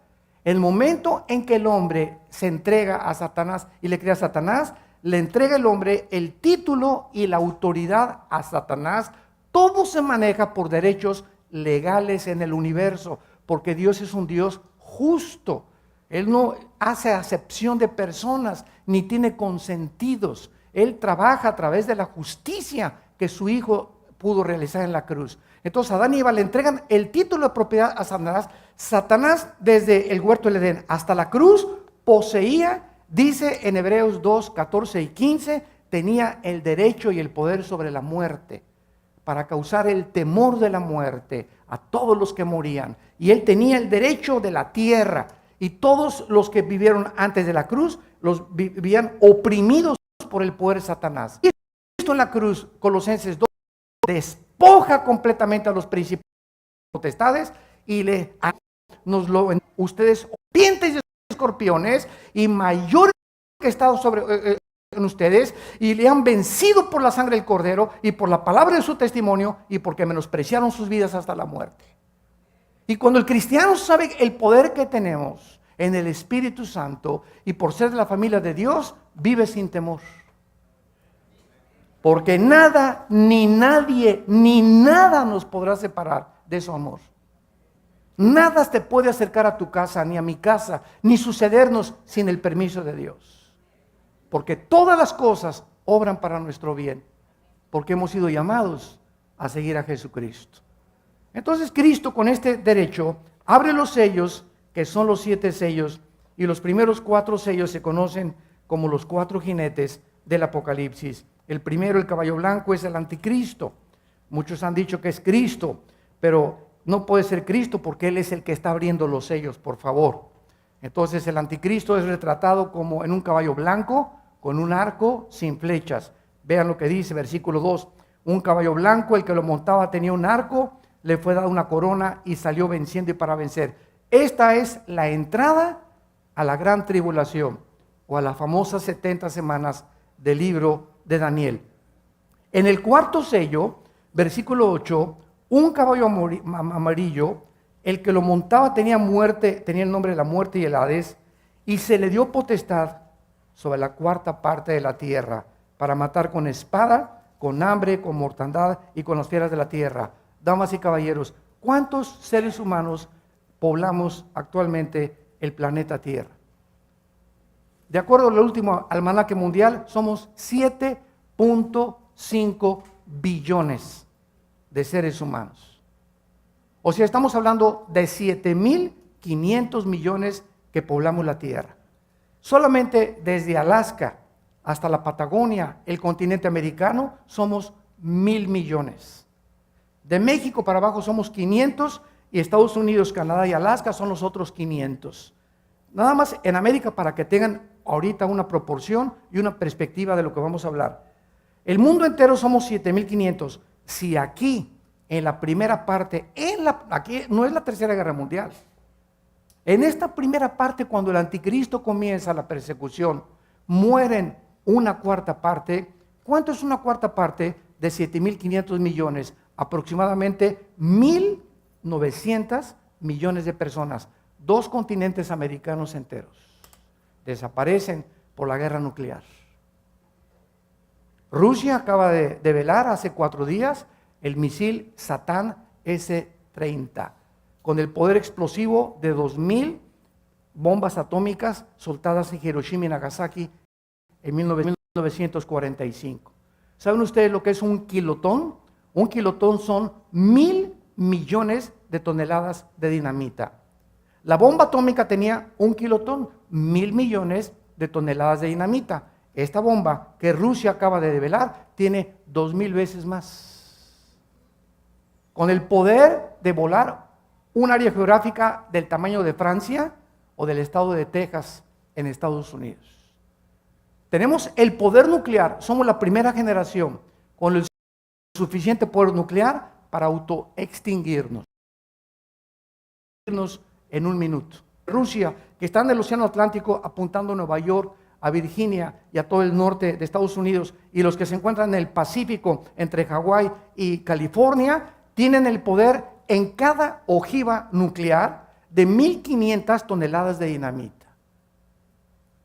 El momento en que el hombre se entrega a Satanás y le crea a Satanás, le entrega el hombre el título y la autoridad a Satanás. Todo se maneja por derechos legales en el universo, porque Dios es un Dios justo. Él no hace acepción de personas, ni tiene consentidos. Él trabaja a través de la justicia que su Hijo pudo realizar en la cruz. Entonces, Adán y Eva le entregan el título de propiedad a Satanás. Satanás, desde el huerto del Edén hasta la cruz, poseía, dice en Hebreos 2, 14 y 15, tenía el derecho y el poder sobre la muerte, para causar el temor de la muerte a todos los que morían. Y él tenía el derecho de la tierra. Y todos los que vivieron antes de la cruz, los vivían oprimidos por el poder de Satanás. Y Cristo en la cruz, Colosenses 2, despoja completamente a los principados y potestades y ustedes serpientes y escorpiones y mayores que estado sobre en ustedes, y le han vencido por la sangre del Cordero y por la palabra de su testimonio, y porque menospreciaron sus vidas hasta la muerte. Y cuando el cristiano sabe el poder que tenemos, en el Espíritu Santo y por ser de la familia de Dios, vive sin temor. Porque nada, ni nadie, ni nada nos podrá separar de su amor. Nada te puede acercar a tu casa, ni a mi casa, ni sucedernos sin el permiso de Dios. Porque todas las cosas obran para nuestro bien, porque hemos sido llamados a seguir a Jesucristo. Entonces Cristo, con este derecho, abre los sellos, que son los 7 sellos, y los primeros 4 sellos se conocen como los 4 jinetes del Apocalipsis. El primero, el caballo blanco, es el anticristo. Muchos han dicho que es Cristo, pero no puede ser Cristo porque Él es el que está abriendo los sellos, por favor. Entonces el anticristo es retratado como en un caballo blanco, con un arco sin flechas. Vean lo que dice, versículo 2. Un caballo blanco, el que lo montaba tenía un arco, le fue dada una corona y salió venciendo y para vencer. Esta es la entrada a la gran tribulación, o a las famosas 70 semanas del libro de Daniel. En el cuarto sello, versículo 8, un caballo amarillo, el que lo montaba tenía el nombre de la muerte y el Hades, y se le dio potestad sobre la cuarta parte de la tierra, para matar con espada, con hambre, con mortandad y con las fieras de la tierra. Damas y caballeros, ¿cuántos seres humanos poblamos actualmente el planeta Tierra? De acuerdo al último almanaque mundial, somos 7.5 billones de seres humanos. O sea, estamos hablando de 7.500 millones que poblamos la Tierra. Solamente desde Alaska hasta la Patagonia, el continente americano, somos 1.000 millones. De México para abajo somos 500 y Estados Unidos, Canadá y Alaska son los otros 500. Nada más en América para que tengan ahorita una proporción y una perspectiva de lo que vamos a hablar. El mundo entero somos 7.500. Si aquí, en la primera parte, aquí no es la Tercera Guerra Mundial. En esta primera parte, cuando el anticristo comienza la persecución, mueren una cuarta parte. ¿Cuánto es una cuarta parte de 7.500 millones? Aproximadamente 1.900 millones de personas. 2 continentes americanos enteros desaparecen por la guerra nuclear. Rusia acaba de develar hace 4 días el misil Satán S-30 con el poder explosivo de 2.000 bombas atómicas soltadas en Hiroshima y Nagasaki en 1945. ¿Saben ustedes lo que es un kilotón? Un kilotón son 1.000 millones de toneladas de dinamita. La bomba atómica tenía 1 kilotón, 1.000 millones de toneladas de dinamita. Esta bomba que Rusia acaba de develar tiene 2.000 veces más. Con el poder de volar un área geográfica del tamaño de Francia o del estado de Texas en Estados Unidos. Tenemos el poder nuclear, somos la primera generación con el suficiente poder nuclear para autoextinguirnos en 1 minuto. Rusia, que está en el Océano Atlántico apuntando a Nueva York, a Virginia y a todo el norte de Estados Unidos, y los que se encuentran en el Pacífico entre Hawái y California, tienen el poder en cada ojiva nuclear de 1.500 toneladas de dinamita.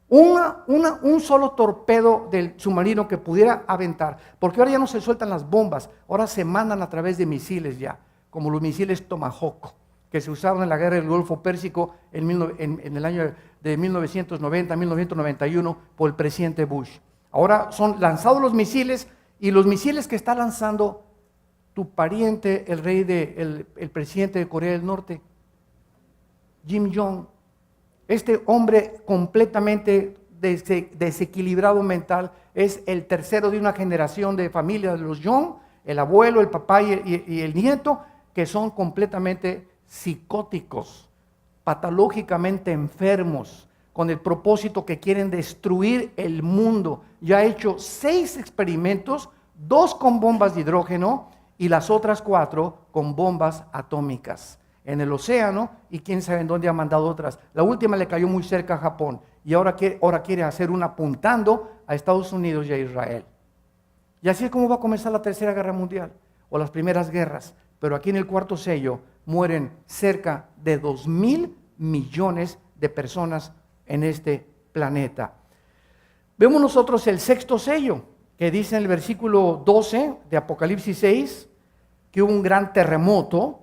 Un solo torpedo del submarino que pudiera aventar, porque ahora ya no se sueltan las bombas, ahora se mandan a través de misiles ya, como los misiles Tomahawk, que se usaron en la guerra del Golfo Pérsico en el año de 1990-1991 por el presidente Bush. Ahora son lanzados los misiles, y los misiles que está lanzando tu pariente, el presidente de Corea del Norte, Kim Jong, este hombre completamente desequilibrado mental, es el tercero de una generación de familia de los Jong, el abuelo, el papá y el nieto, que son completamente psicóticos, patológicamente enfermos, con el propósito que quieren destruir el mundo. Ya ha hecho 6 experimentos, 2 con bombas de hidrógeno y las otras 4 con bombas atómicas en el océano, y quién sabe en dónde ha mandado otras. La última le cayó muy cerca a Japón, y ahora quiere hacer una apuntando a Estados Unidos y a Israel. Y así es como va a comenzar la Tercera Guerra Mundial, o las primeras guerras. Pero aquí en el cuarto sello mueren cerca de 2.000 millones de personas en este planeta. Vemos nosotros el sexto sello, que dice en el versículo 12 de Apocalipsis 6, que hubo un gran terremoto,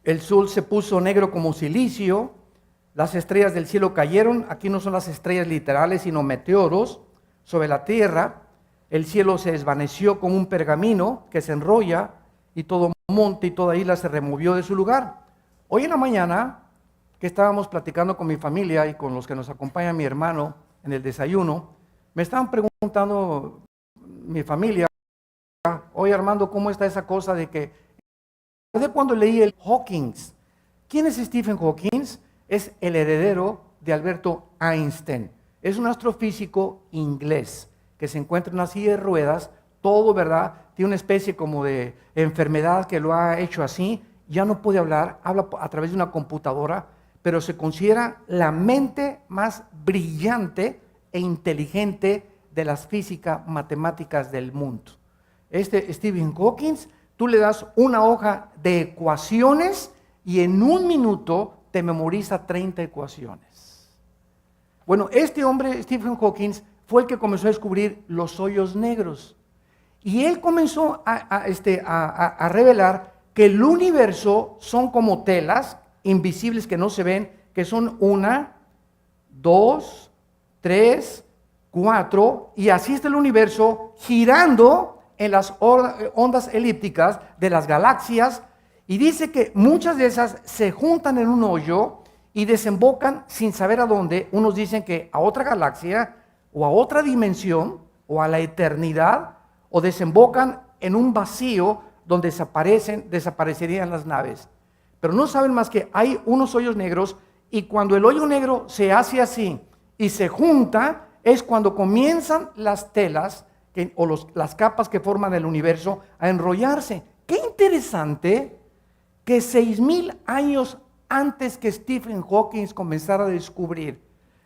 el sol se puso negro como silicio, las estrellas del cielo cayeron, aquí no son las estrellas literales, sino meteoros, sobre la tierra, el cielo se desvaneció como un pergamino que se enrolla, y todo monte y toda isla se removió de su lugar. Hoy en la mañana, que estábamos platicando con mi familia y con los que nos acompaña mi hermano en el desayuno, me estaban preguntando mi familia, oye Armando, ¿cómo está esa cosa de que... de cuando leí el Hawkins? ¿Quién es Stephen Hawking? Es el heredero de Alberto Einstein. Es un astrofísico inglés que se encuentra en una silla de ruedas, todo, ¿verdad? Tiene una especie como de enfermedad que lo ha hecho así, ya no puede hablar, habla a través de una computadora, pero se considera la mente más brillante e inteligente de las físicas matemáticas del mundo. Este Stephen Hawking, tú le das una hoja de ecuaciones y en un minuto te memoriza 30 ecuaciones. Bueno, este hombre, Stephen Hawking, fue el que comenzó a descubrir los hoyos negros. Y él comenzó a revelar que el universo son como telas invisibles que no se ven, que son 1, 2, 3, 4, y así está el universo girando en las ondas elípticas de las galaxias, y dice que muchas de esas se juntan en un hoyo y desembocan sin saber a dónde. Unos dicen que a otra galaxia, o a otra dimensión, o a la eternidad, o desembocan en un vacío donde desaparecerían las naves. Pero no saben más que hay unos hoyos negros, y cuando el hoyo negro se hace así y se junta, es cuando comienzan las telas las capas que forman el universo a enrollarse. Qué interesante que 6,000 años antes que Stephen Hawking comenzara a descubrir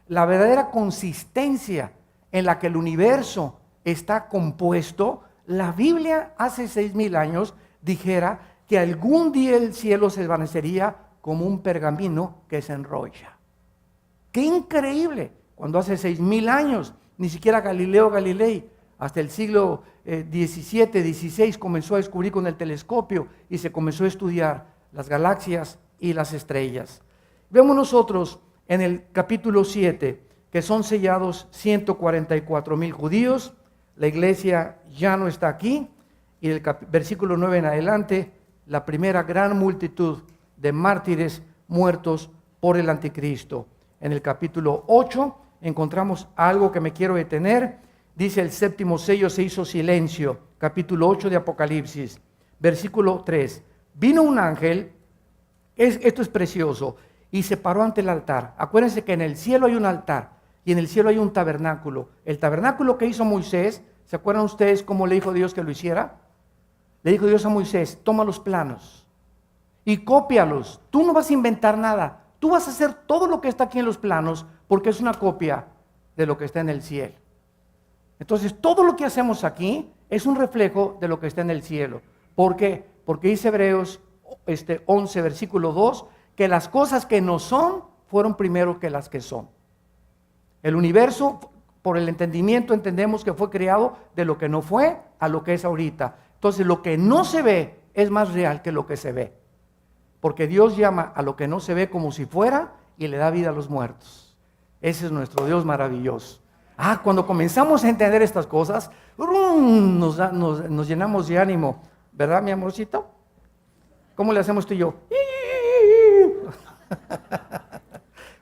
la verdadera consistencia en la que el universo está compuesto, la Biblia hace 6,000 años dijera que algún día el cielo se desvanecería como un pergamino que se enrolla. ¡Qué increíble! Cuando hace 6,000 años, ni siquiera Galileo Galilei, hasta el siglo XVII, XVI, comenzó a descubrir con el telescopio y se comenzó a estudiar las galaxias y las estrellas. Vemos nosotros en el capítulo 7 que son sellados 144,000 judíos, la iglesia ya no está aquí, y del versículo 9 en adelante, la primera gran multitud de mártires muertos por el anticristo. En el capítulo 8 encontramos algo que me quiero detener. Dice: el séptimo sello se hizo silencio, capítulo 8 de Apocalipsis, versículo 3. Vino un ángel, esto es precioso, y se paró ante el altar. Acuérdense que en el cielo hay un altar y en el cielo hay un tabernáculo. El tabernáculo que hizo Moisés, ¿se acuerdan ustedes cómo le dijo Dios que lo hiciera? Le dijo Dios a Moisés: toma los planos y cópialos. Tú no vas a inventar nada, tú vas a hacer todo lo que está aquí en los planos, porque es una copia de lo que está en el cielo. Entonces, todo lo que hacemos aquí es un reflejo de lo que está en el cielo. ¿Por qué? Porque dice Hebreos 11, versículo 2, que las cosas que no son fueron primero que las que son. El universo, por el entendimiento, entendemos que fue creado de lo que no fue a lo que es ahorita. Entonces, lo que no se ve es más real que lo que se ve. Porque Dios llama a lo que no se ve como si fuera y le da vida a los muertos. Ese es nuestro Dios maravilloso. Cuando comenzamos a entender estas cosas, nos llenamos de ánimo. ¿Verdad, mi amorcito? ¿Cómo le hacemos tú y yo?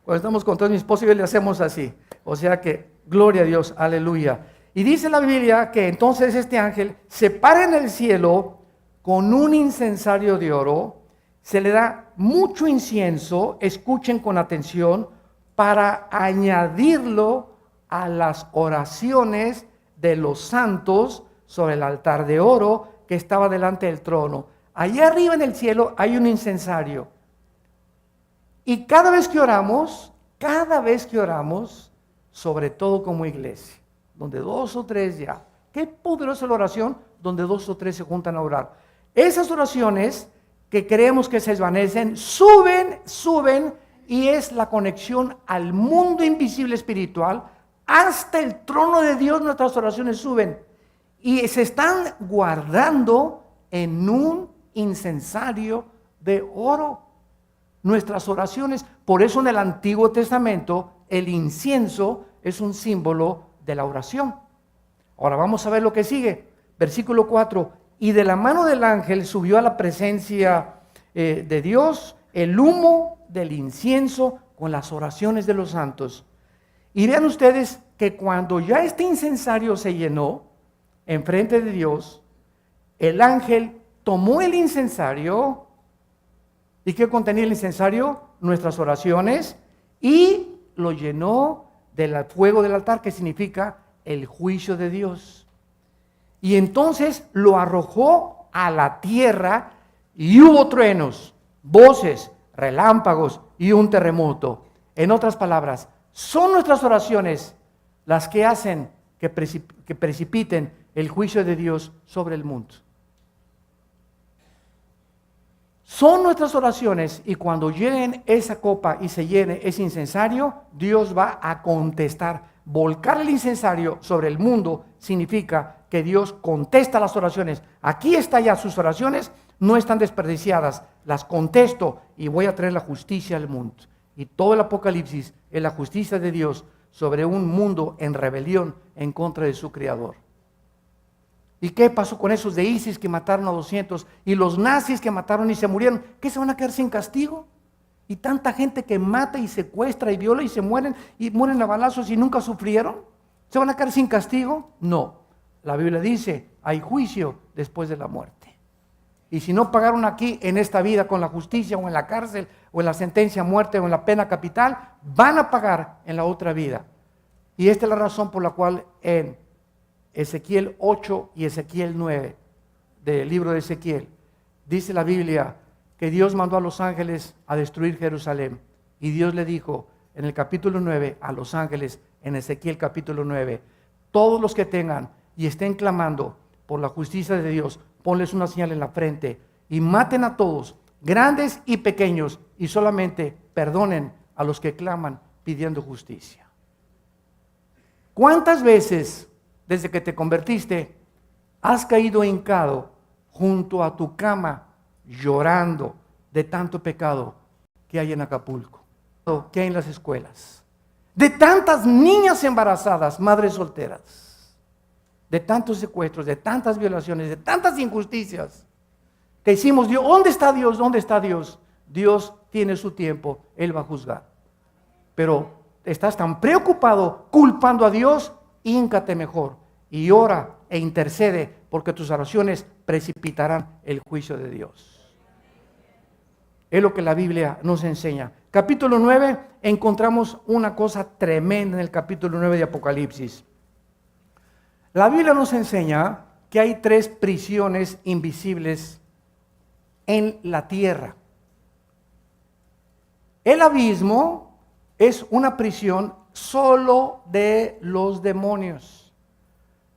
Cuando estamos con todo mi esposo y yo le hacemos así. O sea que, gloria a Dios, aleluya. Y dice la Biblia que entonces este ángel se para en el cielo con un incensario de oro, se le da mucho incienso, escuchen con atención, para añadirlo a las oraciones de los santos sobre el altar de oro que estaba delante del trono. Allá arriba en el cielo hay un incensario. Y cada vez que oramos, sobre todo como iglesia, donde 2 o 3 ya, qué poderosa la oración, donde 2 o 3 se juntan a orar. Esas oraciones que creemos que se desvanecen, suben y es la conexión al mundo invisible espiritual. Hasta el trono de Dios nuestras oraciones suben y se están guardando en un incensario de oro. Nuestras oraciones, por eso en el Antiguo Testamento el incienso es un símbolo de la oración. Ahora vamos a ver lo que sigue, versículo 4. Y de la mano del ángel subió a la presencia de Dios el humo del incienso con las oraciones de los santos. Y vean ustedes que cuando ya este incensario se llenó enfrente de Dios, el ángel tomó el incensario. ¿Y qué contenía el incensario? Nuestras oraciones, y lo llenó del fuego del altar, que significa el juicio de Dios. Y entonces lo arrojó a la tierra y hubo truenos, voces, relámpagos y un terremoto. En otras palabras, son nuestras oraciones las que hacen que precipiten el juicio de Dios sobre el mundo. Son nuestras oraciones, y cuando lleguen esa copa y se llene ese incensario, Dios va a contestar. Volcar el incensario sobre el mundo significa que Dios contesta las oraciones. Aquí está ya, sus oraciones no están desperdiciadas, las contesto y voy a traer la justicia al mundo. Y todo el Apocalipsis es la justicia de Dios sobre un mundo en rebelión en contra de su Creador. ¿Y qué pasó con esos de ISIS que mataron a 200 y los nazis que mataron y se murieron? ¿Qué, se van a quedar sin castigo? Y tanta gente que mata y secuestra y viola y mueren a balazos y nunca sufrieron. ¿Se van a quedar sin castigo? No. La Biblia dice, hay juicio después de la muerte. Y si no pagaron aquí en esta vida con la justicia o en la cárcel o en la sentencia a muerte o en la pena capital, van a pagar en la otra vida. Y esta es la razón por la cual en Ezequiel 8 y Ezequiel 9 del libro de Ezequiel, dice la Biblia que Dios mandó a los ángeles a destruir Jerusalén. Y Dios le dijo en el capítulo 9 a los ángeles, en Ezequiel capítulo 9, todos los que tengan y estén clamando por la justicia de Dios, ponles una señal en la frente y maten a todos, grandes y pequeños, y solamente perdonen a los que claman pidiendo justicia. ¿Cuántas veces desde que te convertiste has caído hincado junto a tu cama llorando de tanto pecado que hay en Acapulco, que hay en las escuelas, de tantas niñas embarazadas, madres solteras, de tantos secuestros, de tantas violaciones, de tantas injusticias que hicimos? Dios, ¿dónde está Dios? ¿Dónde está Dios? Dios tiene su tiempo, Él va a juzgar. Pero estás tan preocupado culpando a Dios, híncate mejor y ora e intercede, porque tus oraciones precipitarán el juicio de Dios. Es lo que la Biblia nos enseña. Capítulo 9, encontramos una cosa tremenda en el capítulo 9 de Apocalipsis. La Biblia nos enseña que hay 3 prisiones invisibles en la tierra. El abismo es una prisión solo de los demonios.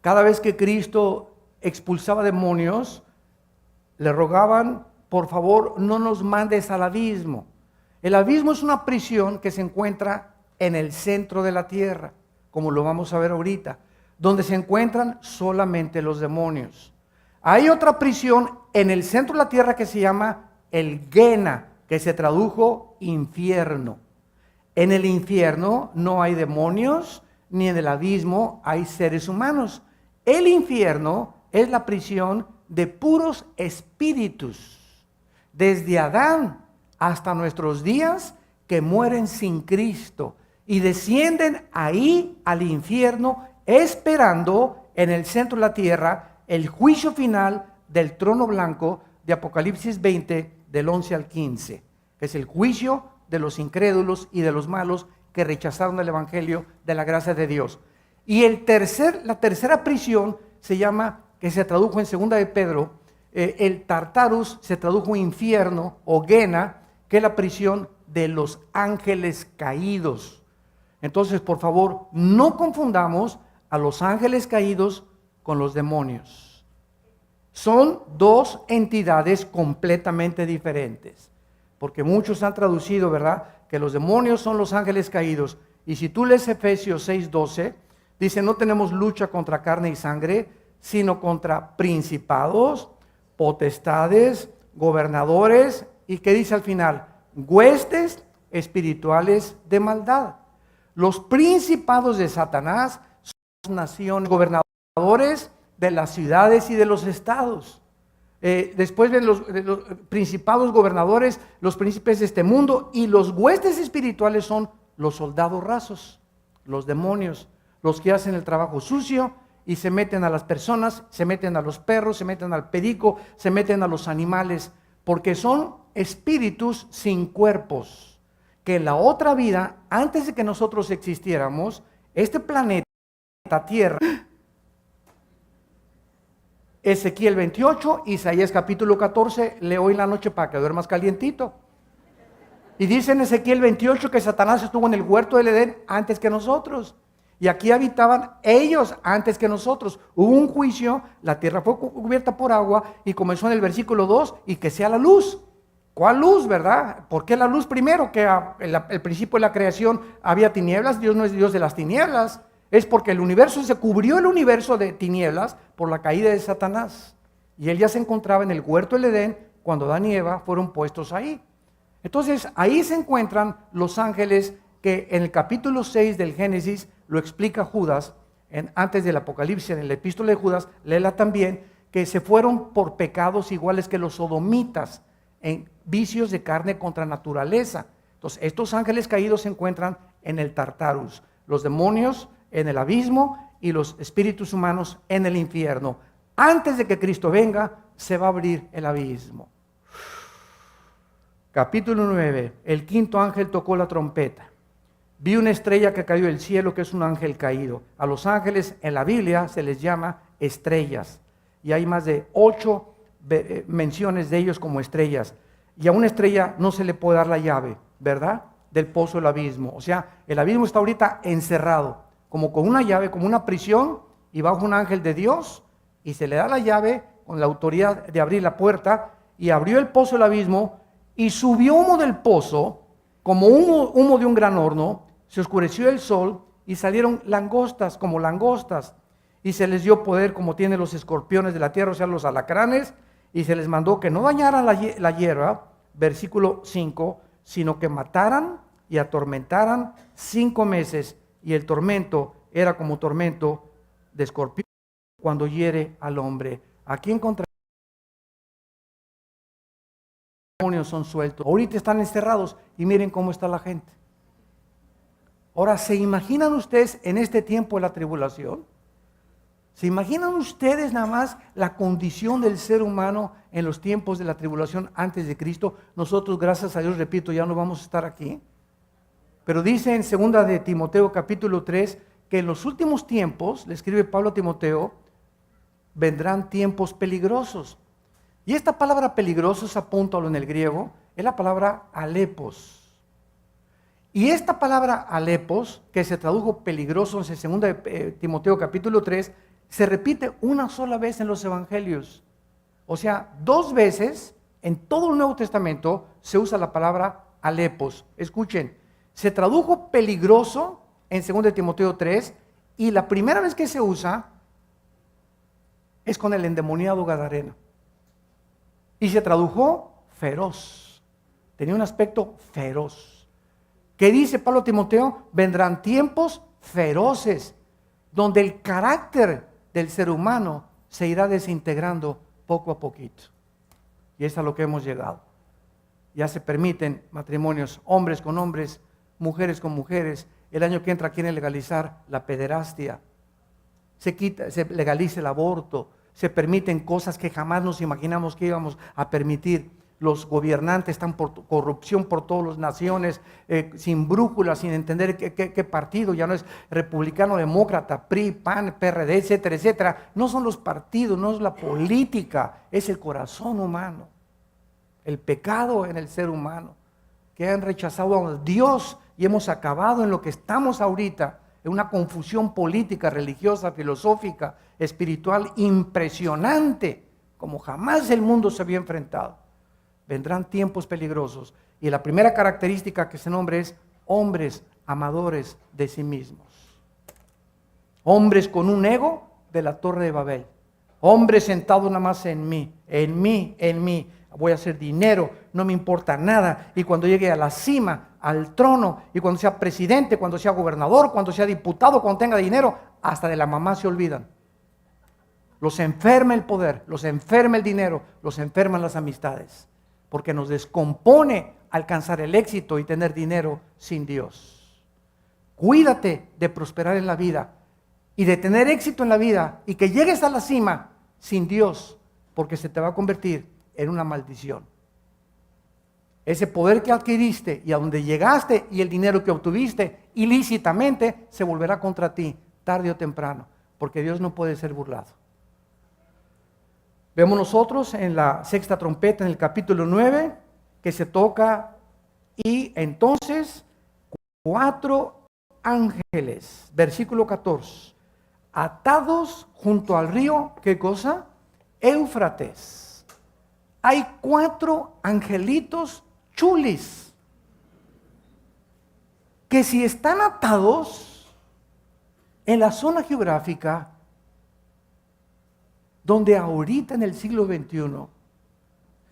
Cada vez que Cristo expulsaba demonios, le rogaban, por favor, no nos mandes al abismo. El abismo es una prisión que se encuentra en el centro de la tierra, como lo vamos a ver ahorita, donde se encuentran solamente los demonios. Hay otra prisión en el centro de la tierra que se llama el Gehenna, que se tradujo infierno. En el infierno no hay demonios, ni en el abismo hay seres humanos. El infierno es la prisión de puros espíritus, desde Adán hasta nuestros días, que mueren sin Cristo y descienden ahí al infierno, esperando en el centro de la tierra el juicio final del trono blanco de Apocalipsis 20, del 11 al 15, que es el juicio de los incrédulos y de los malos que rechazaron el evangelio de la gracia de Dios. Y la tercera prisión se llama, que se tradujo en 2 de Pedro, el Tartarus, se tradujo infierno o Gehenna, que es la prisión de los ángeles caídos. Entonces, por favor, no confundamos a los ángeles caídos con los demonios. Son 2 entidades completamente diferentes. Porque muchos han traducido, ¿verdad?, que los demonios son los ángeles caídos. Y si tú lees Efesios 6:12, dice, no tenemos lucha contra carne y sangre, sino contra principados, potestades, gobernadores, y ¿qué dice al final? Huestes espirituales de maldad. Los principados de Satanás son naciones, gobernadores de las ciudades y de los estados. Después ven los principados, gobernadores, los príncipes de este mundo, y los huestes espirituales son los soldados rasos, los demonios, los que hacen el trabajo sucio y se meten a las personas, se meten a los perros, se meten al perico, se meten a los animales, porque son espíritus sin cuerpos, que en la otra vida, antes de que nosotros existiéramos, este planeta Tierra, Ezequiel 28, Isaías capítulo 14, lee hoy en la noche para que duermas calientito. Y dice en Ezequiel 28 que Satanás estuvo en el huerto del Edén antes que nosotros. Y aquí habitaban ellos antes que nosotros. Hubo un juicio, la tierra fue cubierta por agua y comenzó en el versículo 2 y que sea la luz. ¿Cuál luz, verdad? ¿Por qué la luz primero? Que el principio de la creación había tinieblas. Dios no es Dios de las tinieblas. Es porque el universo se cubrió el universo de tinieblas por la caída de Satanás. Y él ya se encontraba en el huerto del Edén cuando Adán y Eva fueron puestos ahí. Entonces ahí se encuentran los ángeles que en el capítulo 6 del Génesis lo explica Judas, antes del Apocalipsis, en el epístola de Judas, léela también, que se fueron por pecados iguales que los sodomitas, en vicios de carne contra naturaleza. Entonces estos ángeles caídos se encuentran en el Tartarus, los demonios en el abismo y los espíritus humanos en el infierno. Antes de que Cristo venga, se va a abrir el abismo. Capítulo 9, el quinto ángel tocó la trompeta. Vi una estrella que cayó del cielo, que es un ángel caído. A los ángeles en la Biblia se les llama estrellas. Y hay más de 8 menciones de ellos como estrellas. Y a una estrella no se le puede dar la llave, ¿verdad? Del pozo del abismo. O sea, el abismo está ahorita encerrado, como con una llave, como una prisión, y bajo un ángel de Dios, y se le da la llave con la autoridad de abrir la puerta, y abrió el pozo del abismo, y subió humo del pozo, como humo de un gran horno, se oscureció el sol, y salieron langostas, como langostas, y se les dio poder como tienen los escorpiones de la tierra, o sea, los alacranes, y se les mandó que no dañaran la hierba, versículo 5, sino que mataran y atormentaran 5 meses, y el tormento era como tormento de escorpión cuando hiere al hombre. Aquí encontramos los demonios son sueltos. Ahorita están encerrados y miren cómo está la gente. Ahora, ¿se imaginan ustedes en este tiempo de la tribulación? ¿Se imaginan ustedes nada más la condición del ser humano en los tiempos de la tribulación antes de Cristo? Nosotros, gracias a Dios, repito, ya no vamos a estar aquí. Pero dice en 2 de Timoteo capítulo 3 que en los últimos tiempos, le escribe Pablo a Timoteo, vendrán tiempos peligrosos. Y esta palabra peligrosos, apúntalo en el griego, es la palabra alepos. Y esta palabra alepos, que se tradujo peligrosos en 2 de Timoteo capítulo 3, se repite una sola vez en los evangelios. O sea, 2 veces en todo el Nuevo Testamento se usa la palabra alepos. Escuchen, se tradujo peligroso en 2 de Timoteo 3 y la primera vez que se usa es con el endemoniado gadareno. Y se tradujo feroz. Tenía un aspecto feroz. ¿Qué dice Pablo a Timoteo? Vendrán tiempos feroces, donde el carácter del ser humano se irá desintegrando poco a poquito. Y es a lo que hemos llegado. Ya se permiten matrimonios hombres con hombres, mujeres con mujeres. El año que entra quieren legalizar la pederastia. Se legaliza el aborto. Se permiten cosas que jamás nos imaginamos que íbamos a permitir. Los gobernantes están por corrupción por todas las naciones, sin brújula, sin entender qué partido, ya no es republicano, demócrata, PRI, PAN, PRD, etcétera, etcétera. No son los partidos, no es la política, es el corazón humano, el pecado en el ser humano, que han rechazado a Dios y hemos acabado en lo que estamos ahorita, en una confusión política, religiosa, filosófica, espiritual impresionante, como jamás el mundo se había enfrentado. vendrán tiempos peligrosos. Y la primera característica que se nombra es hombres amadores de sí mismos. Hombres con un ego de la Torre de Babel. Hombres sentados nada más en mí, en mí, en mí. Voy a hacer dinero, no me importa nada. Y cuando llegue a la cima, al trono, y cuando sea presidente, cuando sea gobernador, cuando sea diputado, cuando tenga dinero, hasta de la mamá se olvidan. Los enferma el poder, los enferma el dinero, los enferman las amistades. Porque nos descompone alcanzar el éxito y tener dinero sin Dios. Cuídate de prosperar en la vida y de tener éxito en la vida y que llegues a la cima sin Dios, porque se te va a convertir en una maldición. Ese poder que adquiriste y a donde llegaste y el dinero que obtuviste ilícitamente se volverá contra ti tarde o temprano, porque Dios no puede ser burlado. Vemos nosotros en la sexta trompeta, en el capítulo 9, que se toca y entonces 4 ángeles, versículo 14, atados junto al río, ¿qué cosa? Éufrates. Hay 4 angelitos chulis, que si están atados en la zona geográfica, donde ahorita en el siglo XXI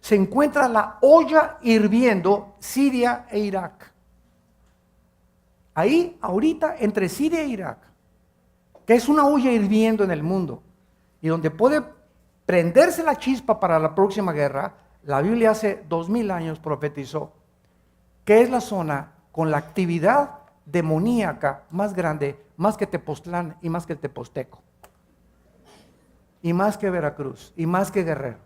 se encuentra la olla hirviendo Siria e Irak. Ahí, ahorita, entre Siria e Irak, que es una olla hirviendo en el mundo, y donde puede prenderse la chispa para la próxima guerra, la Biblia hace 2000 años profetizó que es la zona con la actividad demoníaca más grande, más que Tepoztlán y más que el Teposteco. Y más que Veracruz, y más que Guerrero.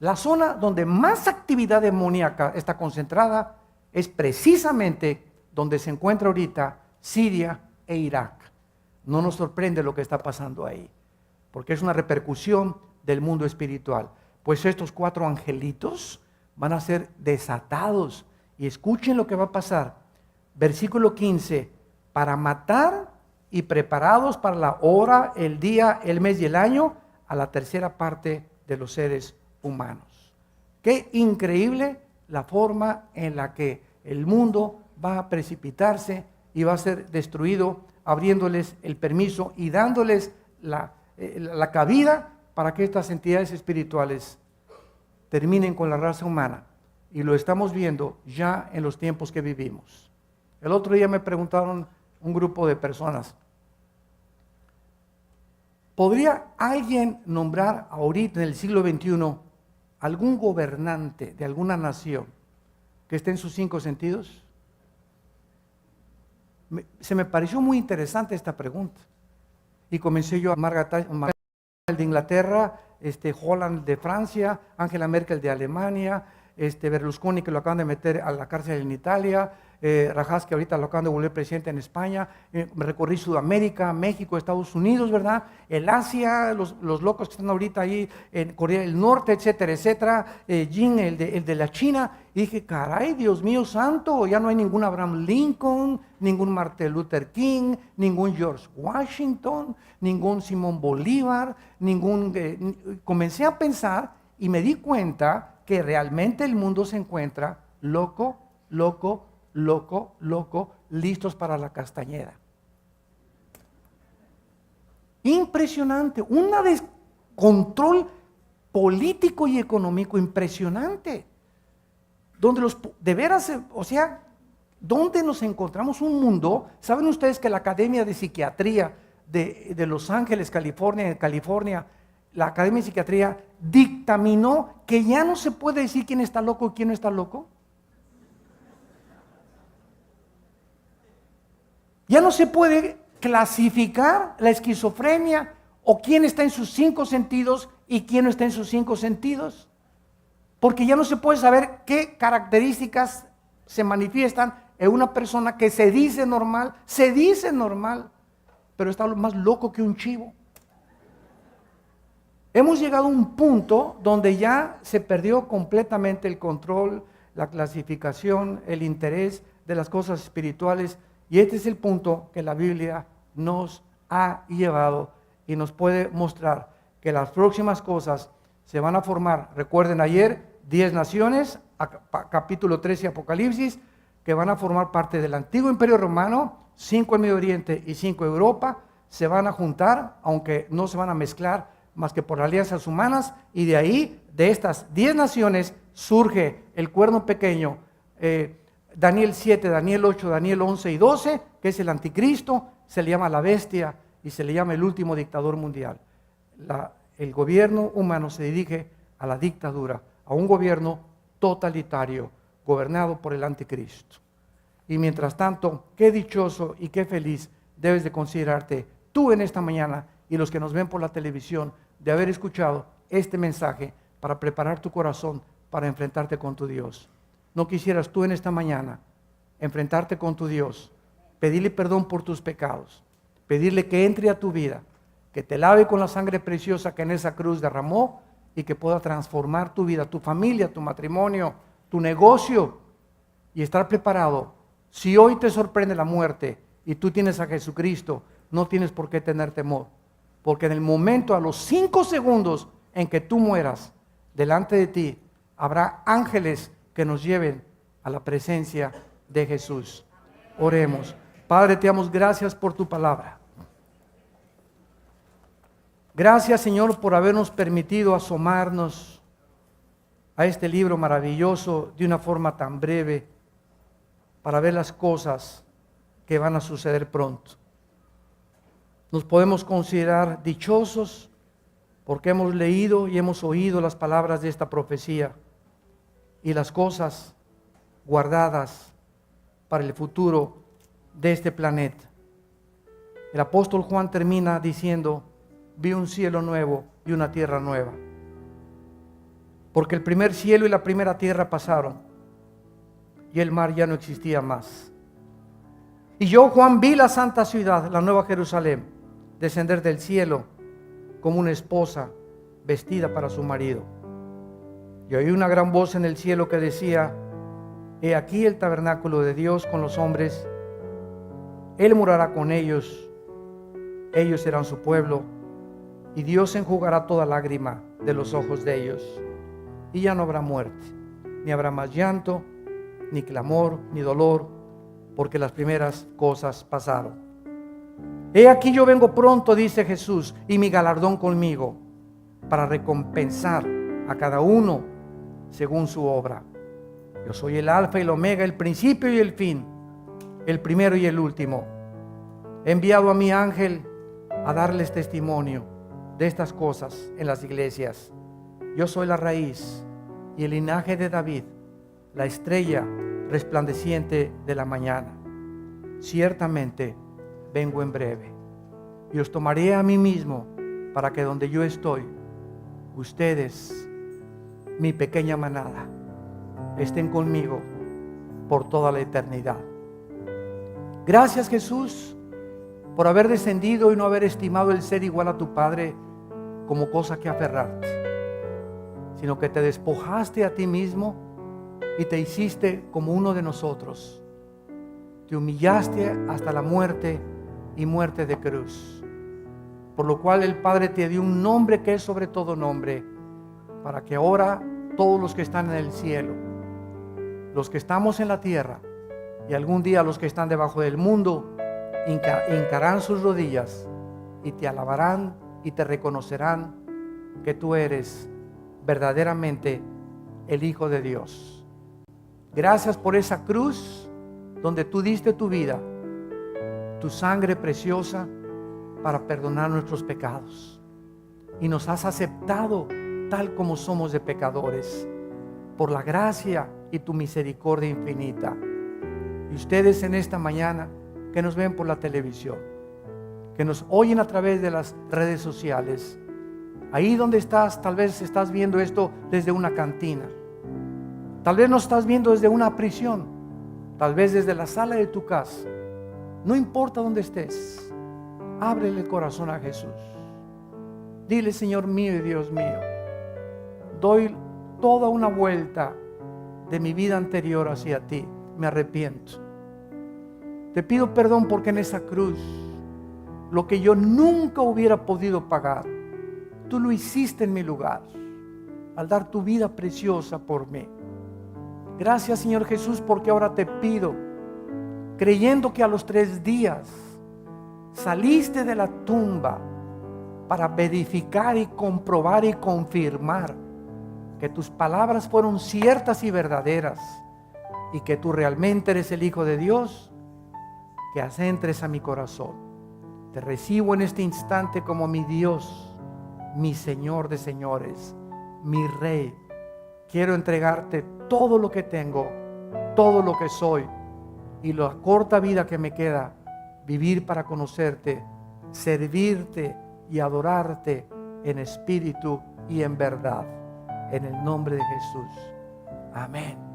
La zona donde más actividad demoníaca está concentrada es precisamente donde se encuentra ahorita Siria e Irak. No nos sorprende lo que está pasando ahí, porque es una repercusión del mundo espiritual. Pues estos 4 angelitos van a ser desatados, y escuchen lo que va a pasar. Versículo 15, para matar y preparados para la hora, el día, el mes y el año, a la tercera parte de los seres humanos. Qué increíble la forma en la que el mundo va a precipitarse y va a ser destruido, abriéndoles el permiso y dándoles la cabida para que estas entidades espirituales terminen con la raza humana. Y lo estamos viendo ya en los tiempos que vivimos. El otro día me preguntaron un grupo de personas, ¿podría alguien nombrar ahorita en el siglo XXI algún gobernante de alguna nación que esté en sus 5 sentidos? Se me pareció muy interesante esta pregunta. Y comencé yo a Margaret de Inglaterra, Holland de Francia, Angela Merkel de Alemania, Berlusconi, que lo acaban de meter a la cárcel en Italia, Rajoy, que ahorita lo acaban de volver presidente en España. Me recorrí Sudamérica, México, Estados Unidos, ¿verdad? El Asia, los locos que están ahorita ahí en Corea del Norte, etcétera, etcétera. Jin, el de la China. Y dije, caray, Dios mío santo, ya no hay ningún Abraham Lincoln, ningún Martin Luther King, ningún George Washington, ningún Simón Bolívar, comencé a pensar y me di cuenta que realmente el mundo se encuentra loco, listos para la castañeda. Impresionante, un descontrol político y económico impresionante, donde de veras, donde nos encontramos un mundo. ¿Saben ustedes que la Academia de Psiquiatría de Los Ángeles, California, la Academia de Psiquiatría dictaminó que ya no se puede decir quién está loco y quién no está loco? Ya no se puede clasificar la esquizofrenia o quién está en sus 5 sentidos y quién no está en sus 5 sentidos. Porque ya no se puede saber qué características se manifiestan en una persona que se dice normal, pero está más loco que un chivo. Hemos llegado a un punto donde ya se perdió completamente el control, la clasificación, el interés de las cosas espirituales. Y este es el punto que la Biblia nos ha llevado y nos puede mostrar que las próximas cosas se van a formar. Recuerden, ayer 10 naciones, capítulo 13 Apocalipsis, que van a formar parte del antiguo imperio romano, 5 en Medio Oriente y 5 en Europa, se van a juntar, aunque no se van a mezclar más que por alianzas humanas, y de ahí, de estas 10 naciones, surge el cuerno pequeño, Daniel 7, Daniel 8, Daniel 11 y 12, que es el anticristo, se le llama la bestia y se le llama el último dictador mundial. El gobierno humano se dirige a la dictadura, a un gobierno totalitario, gobernado por el anticristo. Y mientras tanto, qué dichoso y qué feliz debes de considerarte tú en esta mañana y los que nos ven por la televisión, de haber escuchado este mensaje para preparar tu corazón para enfrentarte con tu Dios. ¿No quisieras tú en esta mañana enfrentarte con tu Dios, pedirle perdón por tus pecados, pedirle que entre a tu vida, que te lave con la sangre preciosa que en esa cruz derramó y que pueda transformar tu vida, tu familia, tu matrimonio, tu negocio, y estar preparado? Si hoy te sorprende la muerte y tú tienes a Jesucristo, no tienes por qué tener temor, porque en el momento, a los 5 segundos en que tú mueras, delante de ti habrá ángeles que nos lleven a la presencia de Jesús. Oremos. Padre, te damos gracias por tu palabra. Gracias, Señor, por habernos permitido asomarnos a este libro maravilloso de una forma tan breve para ver las cosas que van a suceder pronto. Nos podemos considerar dichosos porque hemos leído y hemos oído las palabras de esta profecía y las cosas guardadas para el futuro de este planeta. El apóstol Juan termina diciendo: vi un cielo nuevo y una tierra nueva. Porque el primer cielo y la primera tierra pasaron y el mar ya no existía más. Y yo, Juan, vi la santa ciudad, la nueva Jerusalén, descender del cielo como una esposa vestida para su marido. Y oí una gran voz en el cielo que decía: he aquí el tabernáculo de Dios con los hombres, Él morará con ellos, ellos serán su pueblo, y Dios enjugará toda lágrima de los ojos de ellos, y ya no habrá muerte, ni habrá más llanto, ni clamor, ni dolor, porque las primeras cosas pasaron. He aquí yo vengo pronto, dice Jesús, y mi galardón conmigo, para recompensar a cada uno según su obra. Yo soy el alfa y el omega, el principio y el fin, el primero y el último. He enviado a mi ángel a darles testimonio de estas cosas en las iglesias. Yo soy la raíz y el linaje de David, la estrella resplandeciente de la mañana. Ciertamente vengo en breve, y os tomaré a mí mismo, para que donde yo estoy, ustedes, mi pequeña manada, estén conmigo por toda la eternidad. Gracias, Jesús, por haber descendido y no haber estimado el ser igual a tu Padre como cosa que aferrarte, sino que te despojaste a ti mismo y te hiciste como uno de nosotros. Te humillaste hasta la muerte y muerte de cruz, por lo cual el Padre te dio un nombre que es sobre todo nombre, para que ahora todos los que están en el cielo, los que estamos en la tierra y algún día los que están debajo del mundo, hincarán sus rodillas y te alabarán y te reconocerán que tú eres verdaderamente el Hijo de Dios. Gracias por esa cruz donde tú diste tu vida, tu sangre preciosa, para perdonar nuestros pecados, y nos has aceptado tal como somos de pecadores, por la gracia y tu misericordia infinita. Y ustedes en esta mañana que nos ven por la televisión, que nos oyen a través de las redes sociales, ahí donde estás, tal vez estás viendo esto desde una cantina, tal vez nos estás viendo desde una prisión, tal vez desde la sala de tu casa. No importa dónde estés, ábrele el corazón a Jesús. Dile: Señor mío y Dios mío, doy toda una vuelta de mi vida anterior hacia ti, me arrepiento. Te pido perdón porque en esa cruz, lo que yo nunca hubiera podido pagar, tú lo hiciste en mi lugar. al dar tu vida preciosa por mí. Gracias, Señor Jesús, porque ahora te pido, creyendo que a los 3 días saliste de la tumba para verificar y comprobar y confirmar que tus palabras fueron ciertas y verdaderas y que tú realmente eres el Hijo de Dios, que entres a mi corazón. Te recibo en este instante como mi Dios, mi Señor de señores, mi Rey. Quiero entregarte todo lo que tengo, todo lo que soy, y la corta vida que me queda, vivir para conocerte, servirte y adorarte en espíritu y en verdad. En el nombre de Jesús. Amén.